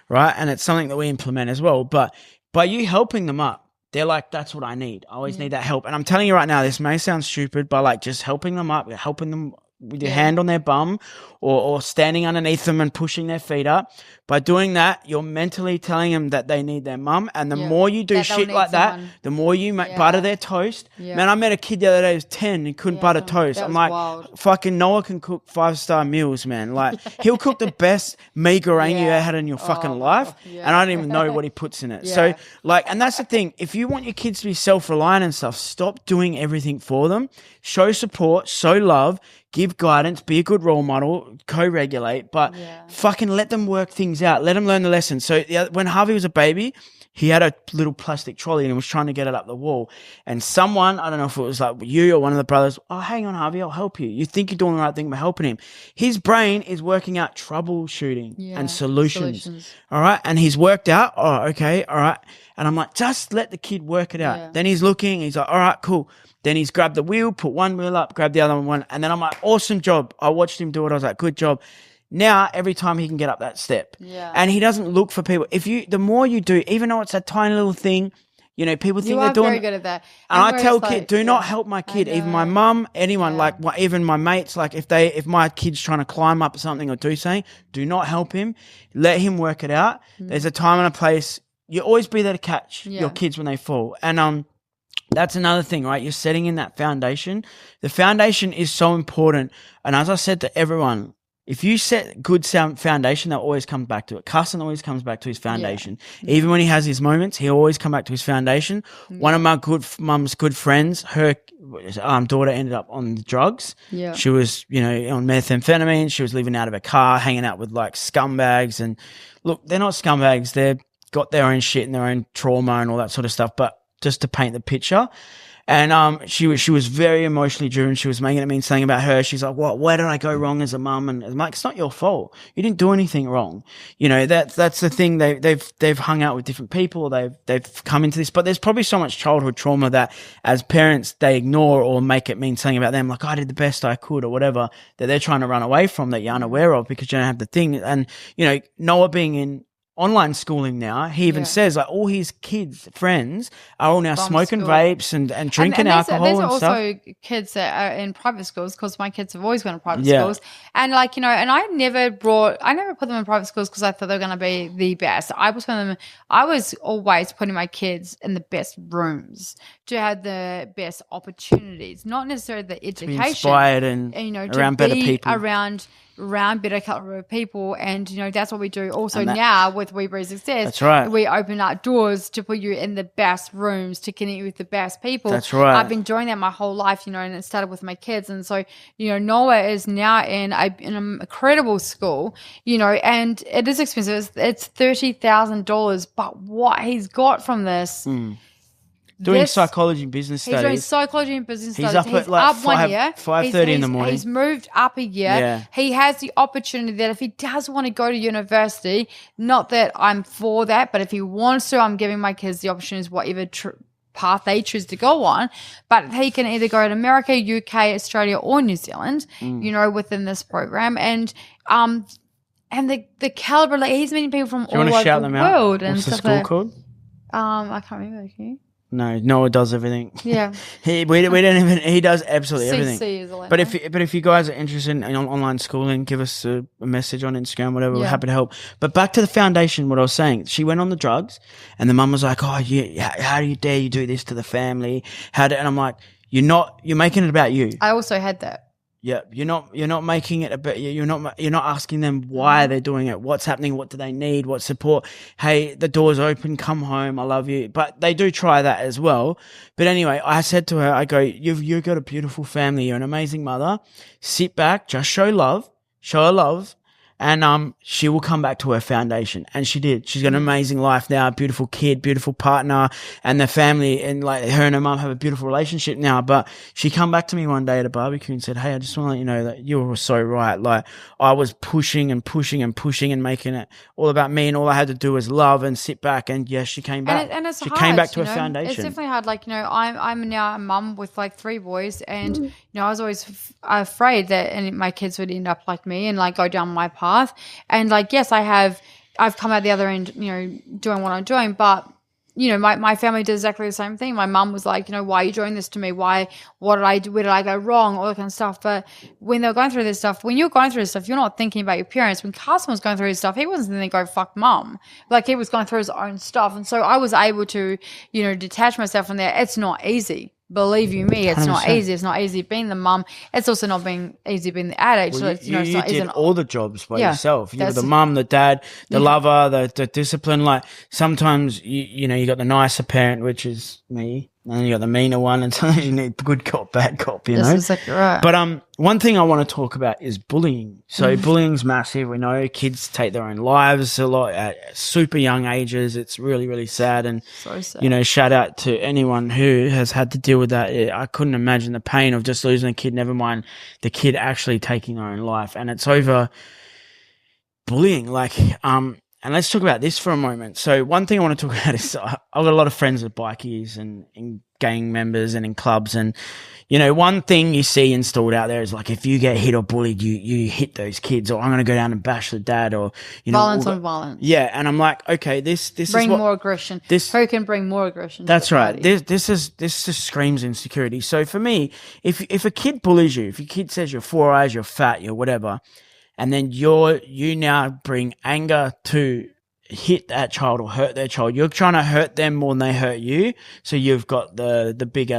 right? And it's something that we implement as well. But by you helping them up, they're like, that's what I need. I always need that help. And I'm telling you right now, this may sound stupid, but, like, just helping them up, helping them with your hand on their bum, or standing underneath them and pushing their feet up. By doing that, you're mentally telling them that they need their mum. And the more you do shit like that, the more you butter their toast. Man, I met a kid the other day who was 10 and couldn't butter toast. I'm like, wild. Fucking Noah can cook 5-star meals, man. Like, he'll cook the best meat goreng you ever had in your fucking life. And I don't even know what he puts in it. So, like, and that's the thing. If you want your kids to be self-reliant and stuff, stop doing everything for them. Show support, show love, give guidance, be a good role model, co-regulate, but fucking let them work things out. Let them learn the lesson. So when Harvey was a baby, he had a little plastic trolley and he was trying to get it up the wall. And someone, I don't know if it was like you or one of the brothers, oh, hang on, Harvey, I'll help you. You think you're doing the right thing by helping him. His brain is working out troubleshooting and solutions. All right. And he's worked out, oh, okay, all right. And I'm like, just let the kid work it out. Then he's looking, he's like, all right, cool. Then he's grabbed the wheel, put one wheel up, grabbed the other one. And then I'm like, awesome job. I watched him do it. I was like, good job. Now, every time he can get up that step. And he doesn't look for people. The more you do, even though it's a tiny little thing, You know, people think You they're are doing very good at that. and I whereas, tell like, kids, do not help my kid. Even my know. mum, anyone, Yeah. like even my mates, like if my kid's trying to climb up something or do something, do not help him. Let him work it out. There's a time and a place. You always be there to catch your kids when they fall. And that's another thing, right? You're setting in that foundation. The foundation is so important. And as I said to everyone, if you set good sound foundation, they'll always come back to it. Carson always comes back to his foundation. Even when he has his moments, he'll always come back to his foundation. One of my mum's good friends, her daughter ended up on the drugs. Yeah. She was, you know, on methamphetamine. She was living out of her car, hanging out with like scumbags. And look, they're not scumbags. They've got their own shit and their own trauma and all that sort of stuff. But just to paint the picture. And she was very emotionally driven. She was making it mean something about her. She's like, "What? Where did I go wrong as a mum?" And I'm like, "It's not your fault. You didn't do anything wrong." You know, that's the thing. They've hung out with different people. They've come into this, but there's probably so much childhood trauma that as parents they ignore or make it mean something about them, like I did the best I could or whatever, that they're trying to run away from, that you're unaware of because you don't have the thing. And you know, Noah being in online schooling now, he even says like all his kids, friends are all now From smoking school. vapes and drinking alcohol there's and stuff. also kids that are in private schools because my kids have always gone to private schools. And like, you know, and I never put them in private schools because I thought they were going to be the best. I was always putting my kids in the best rooms to have the best opportunities, not necessarily the education. To be inspired and you know, around to better be people. around better caliber of people. And, you know, that's what we do also now with We Breathe Success. That's right. We open up doors to put you in the best rooms, to connect you with the best people. That's right. I've been doing that my whole life, you know, and it started with my kids. And so, you know, Noah is now in an incredible school, you know, and it is expensive. It's $30,000, but what he's got from this. Doing psychology and business studies. He's doing psychology and business He's studies. up at like 1 year. 5:30 in the morning. He's moved up a year. Yeah. He has the opportunity that if he does want to go to university, not that I'm for that, but if he wants to, I'm giving my kids the opportunities, whatever path they choose to go on. But he can either go to America, UK, Australia, or New Zealand, you know, within this program. And the caliber, like he's meeting people from all over the world. What's the stuff school called? I can't remember. Can you? No, Noah does everything. Yeah. we don't even. He does absolutely everything. CC is all but if you guys are interested in online schooling, give us a message on Instagram, whatever. We're happy to help. But back to the foundation, what I was saying. She went on the drugs, and the mum was like, "Oh, how do you dare you do this to the family? And I'm like, you're making it about you." I also had that. Yeah, you're not making it about you're not asking them why they're doing it, what's happening, what do they need, what support. Hey, the door's open, come home, I love you. But they do try that as well. But anyway, I said to her, I go, you've got a beautiful family, you're an amazing mother. Sit back, just show her love, and she will come back to her foundation. And she did. She's got an amazing life now, beautiful kid, beautiful partner, and the family, and like her and her mum have a beautiful relationship now. But she come back to me one day at a barbecue and said, "Hey, I just want to let you know that you were so right. Like I was pushing and pushing and pushing and making it all about me, and all I had to do was love and sit back." And yes, she came back. And it's she hard, came back to her know? foundation. It's definitely hard. Like, you know, I'm now a mum with like 3 boys, and you know, I was always afraid that my kids would end up like me and like go down my path. And like, yes, I've come out the other end, you know, doing what I'm doing, but you know, my family did exactly the same thing. My mum was like, you know, why are you doing this to me? What did I do? Where did I go wrong? All that kind of stuff. But when they were going through this stuff, when you're going through this stuff, you're not thinking about your parents. When Carson was going through his stuff, he wasn't thinking, go fuck mum. Like he was going through his own stuff. And so I was able to, you know, detach myself from there. It's not easy. Believe you me, it's 100%. Not easy. It's not easy being the mum. It's also not being easy being the addict. Well, so it's, you you did all the jobs by yourself. You were the mum, the dad, the lover, the discipline. Like sometimes you know you got the nicer parent, which is me, and then you got the meaner one, and sometimes you need good cop, bad cop. You know, that's exactly right. But one thing I want to talk about is bullying. So bullying's massive. We know kids take their own lives a lot at super young ages. It's really, really sad. And so sad. You know, shout out to anyone who has had to deal with that. I couldn't imagine the pain of just losing a kid. Never mind the kid actually taking their own life. And it's over bullying. Like, and let's talk about this for a moment. So one thing I want to talk about is I've got a lot of friends with bikies and gang members and in clubs, and one thing you see installed out there is like, if you get hit or bullied, you hit those kids, or I'm going to go down and bash the dad, or violence on violence. Yeah, and I'm like, okay, this bring is more aggression. Who can bring more aggression? That's right. This just screams insecurity. So for me, if a kid bullies you, if your kid says you're four eyes, you're fat, you're whatever, and then you now bring anger to hit that child or hurt their child, you're trying to hurt them more than they hurt you. So you've got the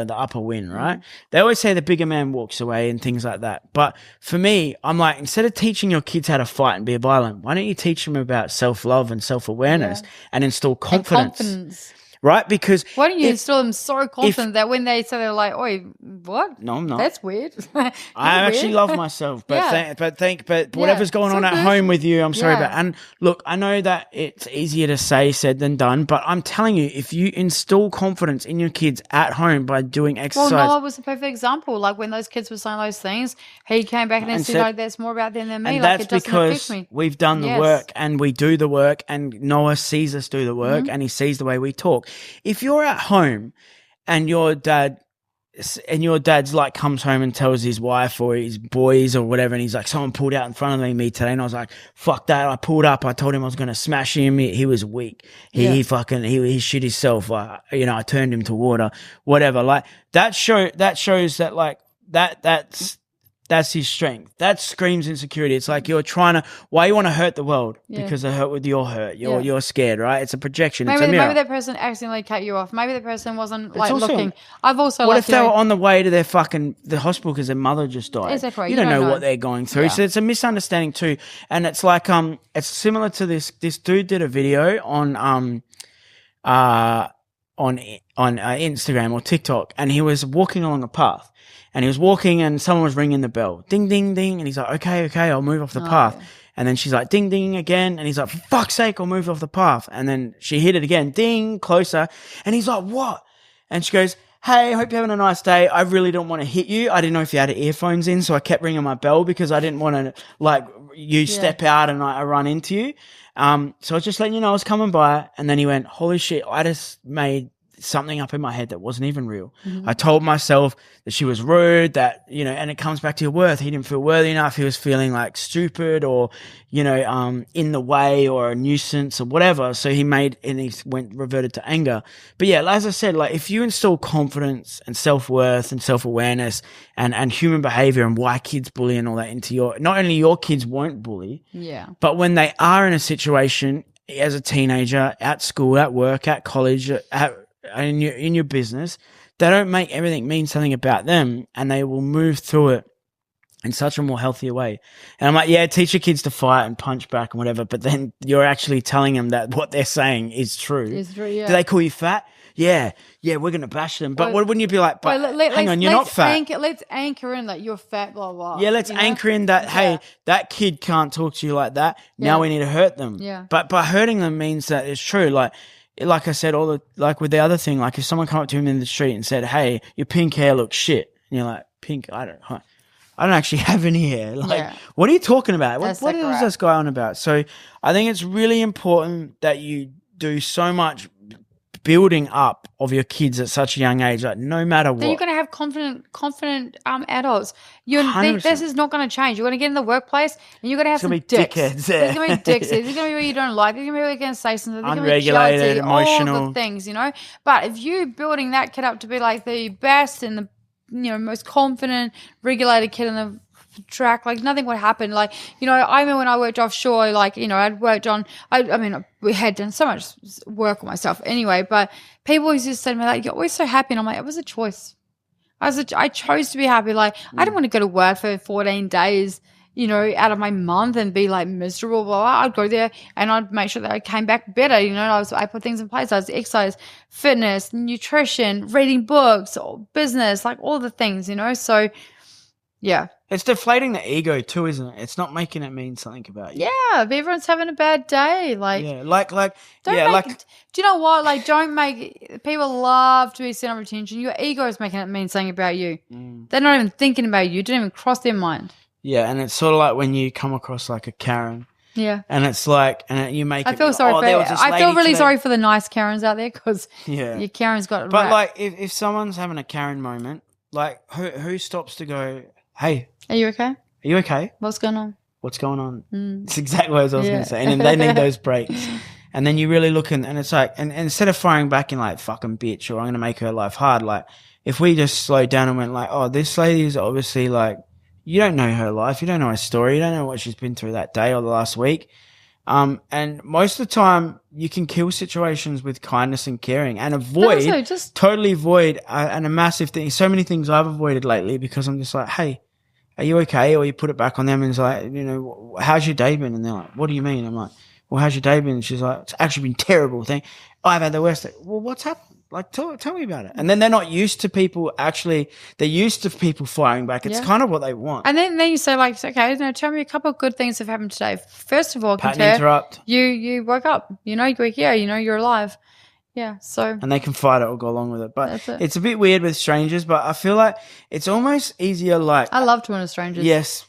upper win, right? They always say the bigger man walks away and things like that. But for me, I'm like, instead of teaching your kids how to fight and be violent, why don't you teach them about self-love and self-awareness and instill confidence. Right? Because why don't you instill them so confident that when they say, they're like, "Oi, what? No, I'm not. That's weird." I actually love myself, but whatever's going on at home with you, I'm sorry about. And look, I know that it's easier to say said than done, but I'm telling you, if you instill confidence in your kids at home by doing exercise. Well, Noah was a perfect example. Like when those kids were saying those things, he came back and said, "No, that's more about them than me." And like that's it doesn't because affect me. we've done the work and we do the work, and Noah sees us do the work and he sees the way we talk. If you're at home and your dad's like comes home and tells his wife or his boys or whatever, and he's like, someone pulled out in front of me today, and I was like, fuck that, I pulled up, I told him I was going to smash him, he was weak, he shit himself, I turned him to water, whatever, like that shows that like that's his strength. That screams insecurity. It's like why you want to hurt the world? Because they hurt with your hurt. You're scared, right? It's a projection. It's a mirror. Maybe that person accidentally cut you off. Maybe the person wasn't looking. I've also what if they were on the way to the hospital because their mother just died? Exactly. You don't know what they're going through. Yeah. So it's a misunderstanding too. And it's like it's similar to this dude did a video on Instagram or TikTok, and he was walking along a path. And he was walking and someone was ringing the bell. Ding, ding, ding. And he's like, okay, I'll move off the path. Yeah. And then she's like, ding, ding again. And he's like, for fuck's sake, I'll move off the path. And then she hit it again. Ding, closer. And he's like, what? And she goes, hey, hope you're having a nice day. I really don't want to hit you. I didn't know if you had earphones in, so I kept ringing my bell because I didn't want to, step out and I run into you. So I was just letting you know I was coming by. And then he went, holy shit, I just made something up in my head that wasn't even real. I told myself that she was rude, that, and it comes back to your worth. He didn't feel worthy enough. He was feeling like stupid or, in the way or a nuisance or whatever. So he reverted to anger. But yeah, as I said, like if you instill confidence and self-worth and self-awareness and human behavior and why kids bully and all that into not only your kids won't bully, but when they are in a situation as a teenager, at school, at work, at college, in your business, they don't make everything mean something about them, and they will move through it in such a more healthier way. And I'm like, teach your kids to fight and punch back and whatever, but then you're actually telling them that what they're saying is true. It's true, yeah. Do they call you fat? Yeah, we're going to bash them. But wouldn't you be like, hang on, you're not fat. Let's anchor in that you're fat, blah, blah. Yeah, let's anchor in that, hey, that kid can't talk to you like that. Now we need to hurt them. Yeah. But hurting them means that it's true. Like I said, like with the other thing, like if someone come up to him in the street and said, hey, your pink hair looks shit. And you're like, pink? I don't actually have any hair. What are you talking about? What is this guy on about? So I think it's really important that you do so much building up of your kids at such a young age, like no matter what. Then you're going to have confident adults. This is not going to change. You're going to get in the workplace and you're going to have some dicks. Dickheads. There's going to be dicks. There's going to be what you don't like. There's going to be going to say something. There's unregulated, emotional. All the things, But if you're building that kid up to be like the best and the most confident, regulated kid in the track, like nothing would happen. Like, I remember when I worked offshore, I'd worked on, we had done so much work on myself anyway, but people always just said to me, like, you're always so happy. And I'm like, it was a choice. I chose to be happy. Like, I didn't want to go to work for 14 days, out of my month and be like miserable. Blah, blah. I'd go there and I'd make sure that I came back better. I put things in place. I was exercise, fitness, nutrition, reading books, business, like all the things, So, yeah. It's deflating the ego too, isn't it? It's not making it mean something about you. Yeah, if everyone's having a bad day, do you know what? Like, don't make people love to be center of attention. Your ego is making it mean something about you. They're not even thinking about you. It didn't even cross their mind. Yeah, and it's sort of like when you come across like a Karen. Yeah. And it's like, and you make I it. feel sorry for there was this I feel lady really today. sorry for the nice Karens out there because Yeah. your Karen's got it But right. like, if someone's having a Karen moment, like who stops to go, hey, Are you okay? are you okay? What's going on? What's going on? Mm. It's exactly what I was Yeah. going to say. And then they need those breaks. And then you really look and it's like, and instead of firing back in like fucking bitch or I'm going to make her life hard, like if we just slowed down and went like, oh, this lady is obviously like, you don't know her life. You don't know her story. You don't know what she's been through that day or the last week. And most of the time you can kill situations with kindness and caring and totally avoid and a massive thing. So many things I've avoided lately because I'm just like, hey, are you okay? Or you put it back on them and it's like, you know, how's your day been? And they're like, what do you mean? I'm like, well, how's your day been? And she's like, it's actually been terrible thing. I've had the worst day. Well, what's happened? Like, tell me about it. And then they're not used to people they're used to people firing back. It's kind of what they want. And then you say like, okay, now tell me a couple of good things that have happened today. First of all, Pattern interrupt. You woke up, you know, you're alive. Yeah, so. And they can fight it or go along with it. But it's a bit weird with strangers, but I feel like it's almost easier like. I love talking to strangers. Yes.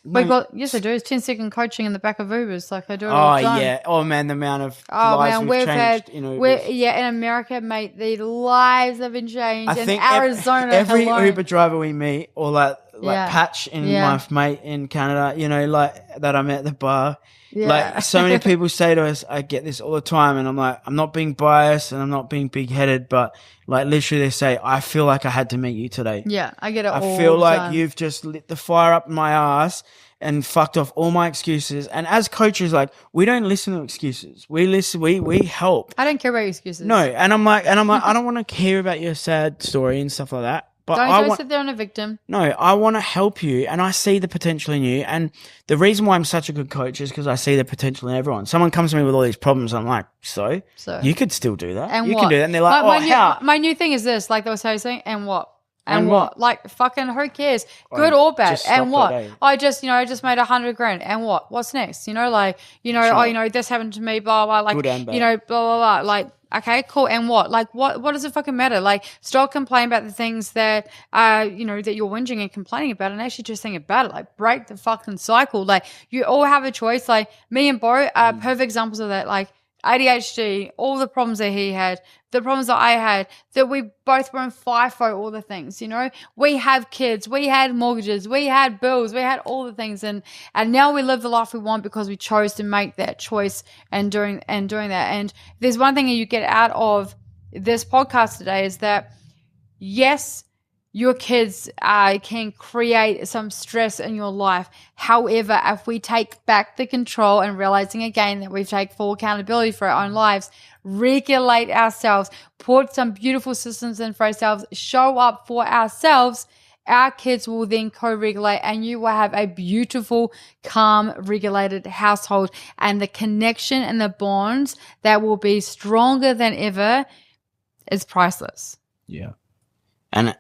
Yes, I do. It's 10-second coaching in the back of Ubers. Like I do it all the time. Oh, yeah. Oh, man, the amount of lives we've changed. In America, mate, the lives have been changed. I think Arizona every alone. Uber driver we meet or like Patch and my mate in Canada, you know, like that I met at the bar. Yeah. Like so many people say to us, I get this all the time and I'm like, I'm not being biased and I'm not being big headed, but like literally they say, I feel like I had to meet you today. Yeah, I get it I all feel the like time. you've just lit the fire up my ass and fucked off all my excuses. And as coaches, like we don't listen to excuses. We listen, we help. I don't care about excuses. No. And I'm like, I don't want to hear about your sad story and stuff like that. But don't sit there on a victim. No, I want to help you and I see the potential in you. And the reason why I'm such a good coach is because I see the potential in everyone. Someone comes to me with all these problems. I'm like, so you could still do that. And you what? can do that. And they're like, how? My new thing is this, like they were saying, and what? And what? Like fucking who cares? Good or bad? And what? I just made $100,000. And what? What's next? You know, like, this happened to me, blah, blah, like, good and bad. blah, blah, blah. Like, okay, cool. And what? Like, what does it fucking matter? Like, stop complaining about the things that, that you're whinging and complaining about and actually just think about it. Like, break the fucking cycle. Like, you all have a choice. Like, me and Bo are perfect examples of that. Like, ADHD, all the problems that he had, the problems that I had, that we both were in FIFO, all the things, you know. We have kids, we had mortgages, we had bills, we had all the things, and now we live the life we want because we chose to make that choice and doing that. And there's one thing you get out of this podcast today is that, yes, your kids can create some stress in your life. However, if we take back the control and realizing again that we take full accountability for our own lives, regulate ourselves, put some beautiful systems in for ourselves, show up for ourselves, our kids will then co-regulate and you will have a beautiful, calm, regulated household, and the connection and the bonds that will be stronger than ever is priceless. Yeah. And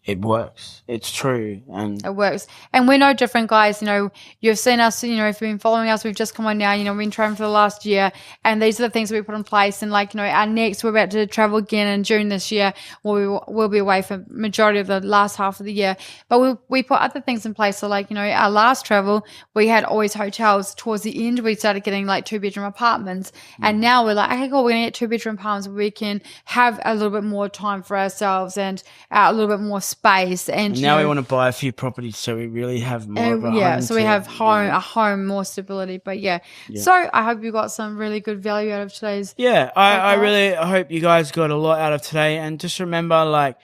it works. It's true. And it works. And we're no different, guys. You know, you've seen us, you know, if you've been following us, we've just come on now, you know, we've been training for the last year. And these are the things that we put in place. And like, you know, our next, we're about to travel again in June this year. We'll be away for majority of the last half of the year. But we put other things in place. So like, you know, our last travel, we had always hotels. Towards the end, we started getting like 2-bedroom apartments. And now we're like, okay, cool, we're going to get 2-bedroom apartments where we can have a little bit more time for ourselves and a little bit more space. And now we want to buy a few properties so we really have more of a home. So we have a home, more stability. But yeah. So I hope you got some really good value out of today's. Yeah, I really hope you guys got a lot out of today. And just remember, like,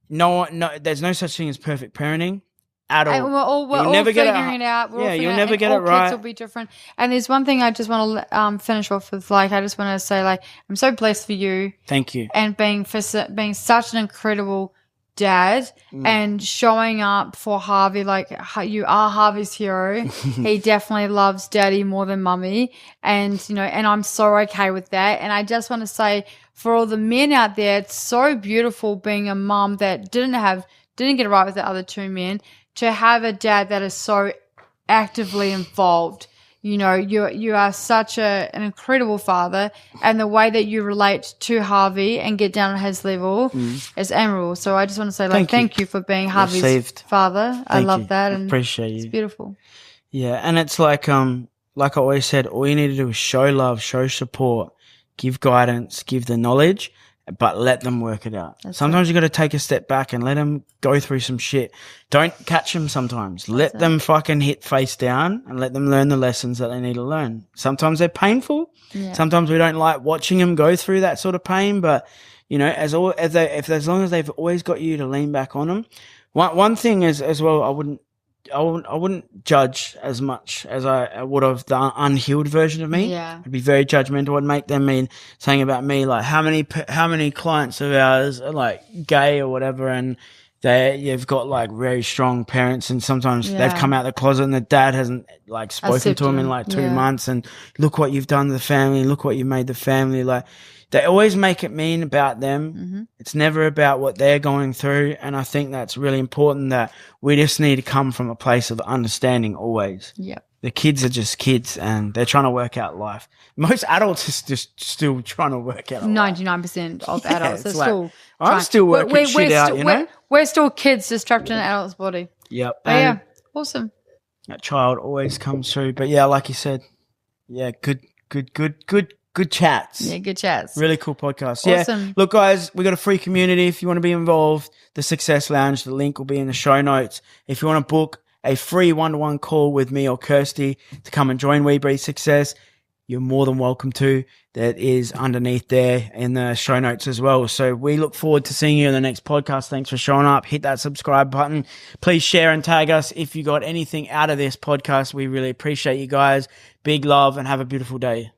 no, there's no such thing as perfect parenting at all. And we're all never figuring it out. You'll never get it right. All kids will be different. And there's one thing I just want to finish off with. Like, I just want to say, like, I'm so blessed for you. Thank you. And being such an incredible dad and showing up for Harvey. Like, you are Harvey's hero. He definitely loves daddy more than mummy. And, you know, and I'm so okay with that. And I just want to say, for all the men out there, it's so beautiful being a mum that didn't get it right with the other two men, to have a dad that is so actively involved. You know, you are such an incredible father, and the way that you relate to Harvey and get down on his level is admirable. So I just want to say, like, thank you for being Harvey's father. I love that, and appreciate you. It's beautiful. Yeah, and it's like like I always said, all you need to do is show love, show support, give guidance, give the knowledge, but let them work it out. Sometimes you got to take a step back and let them go through some shit. Don't catch them sometimes. Let them fucking hit face down and let them learn the lessons that they need to learn. Sometimes they're painful. Yeah. Sometimes we don't like watching them go through that sort of pain, but you know, as long as they've always got you to lean back on them. One thing is as well, I wouldn't judge as much as I would of the unhealed version of me. Yeah. I'd be very judgmental. I'd make them mean saying about me, like how many clients of ours are like gay or whatever, and you've got like very strong parents, and sometimes they've come out of the closet and the dad hasn't like spoken to them in like 2 months, and look what you've done to the family, look what you made the family. Like they always make it mean about them. Mm-hmm. It's never about what they're going through. And I think that's really important, that we just need to come from a place of understanding always. Yep. The kids are just kids and they're trying to work out life. Most adults is just still trying to work out 99% of adults are like, still I'm still working shit out, you know? We're still kids just trapped in an adult's body. Yep. But yeah, awesome. That child always comes through. But yeah, like you said, yeah, good chats. Yeah, good chats. Really cool podcast. Awesome. Yeah. Look, guys, we got a free community. If you want to be involved, the Success Lounge, the link will be in the show notes. If you want to book a free one-to-one call with me or Kirsty to come and join We Breathe Success, you're more than welcome to. That is underneath there in the show notes as well. So we look forward to seeing you in the next podcast. Thanks for showing up. Hit that subscribe button. Please share and tag us if you got anything out of this podcast. We really appreciate you guys. Big love and have a beautiful day.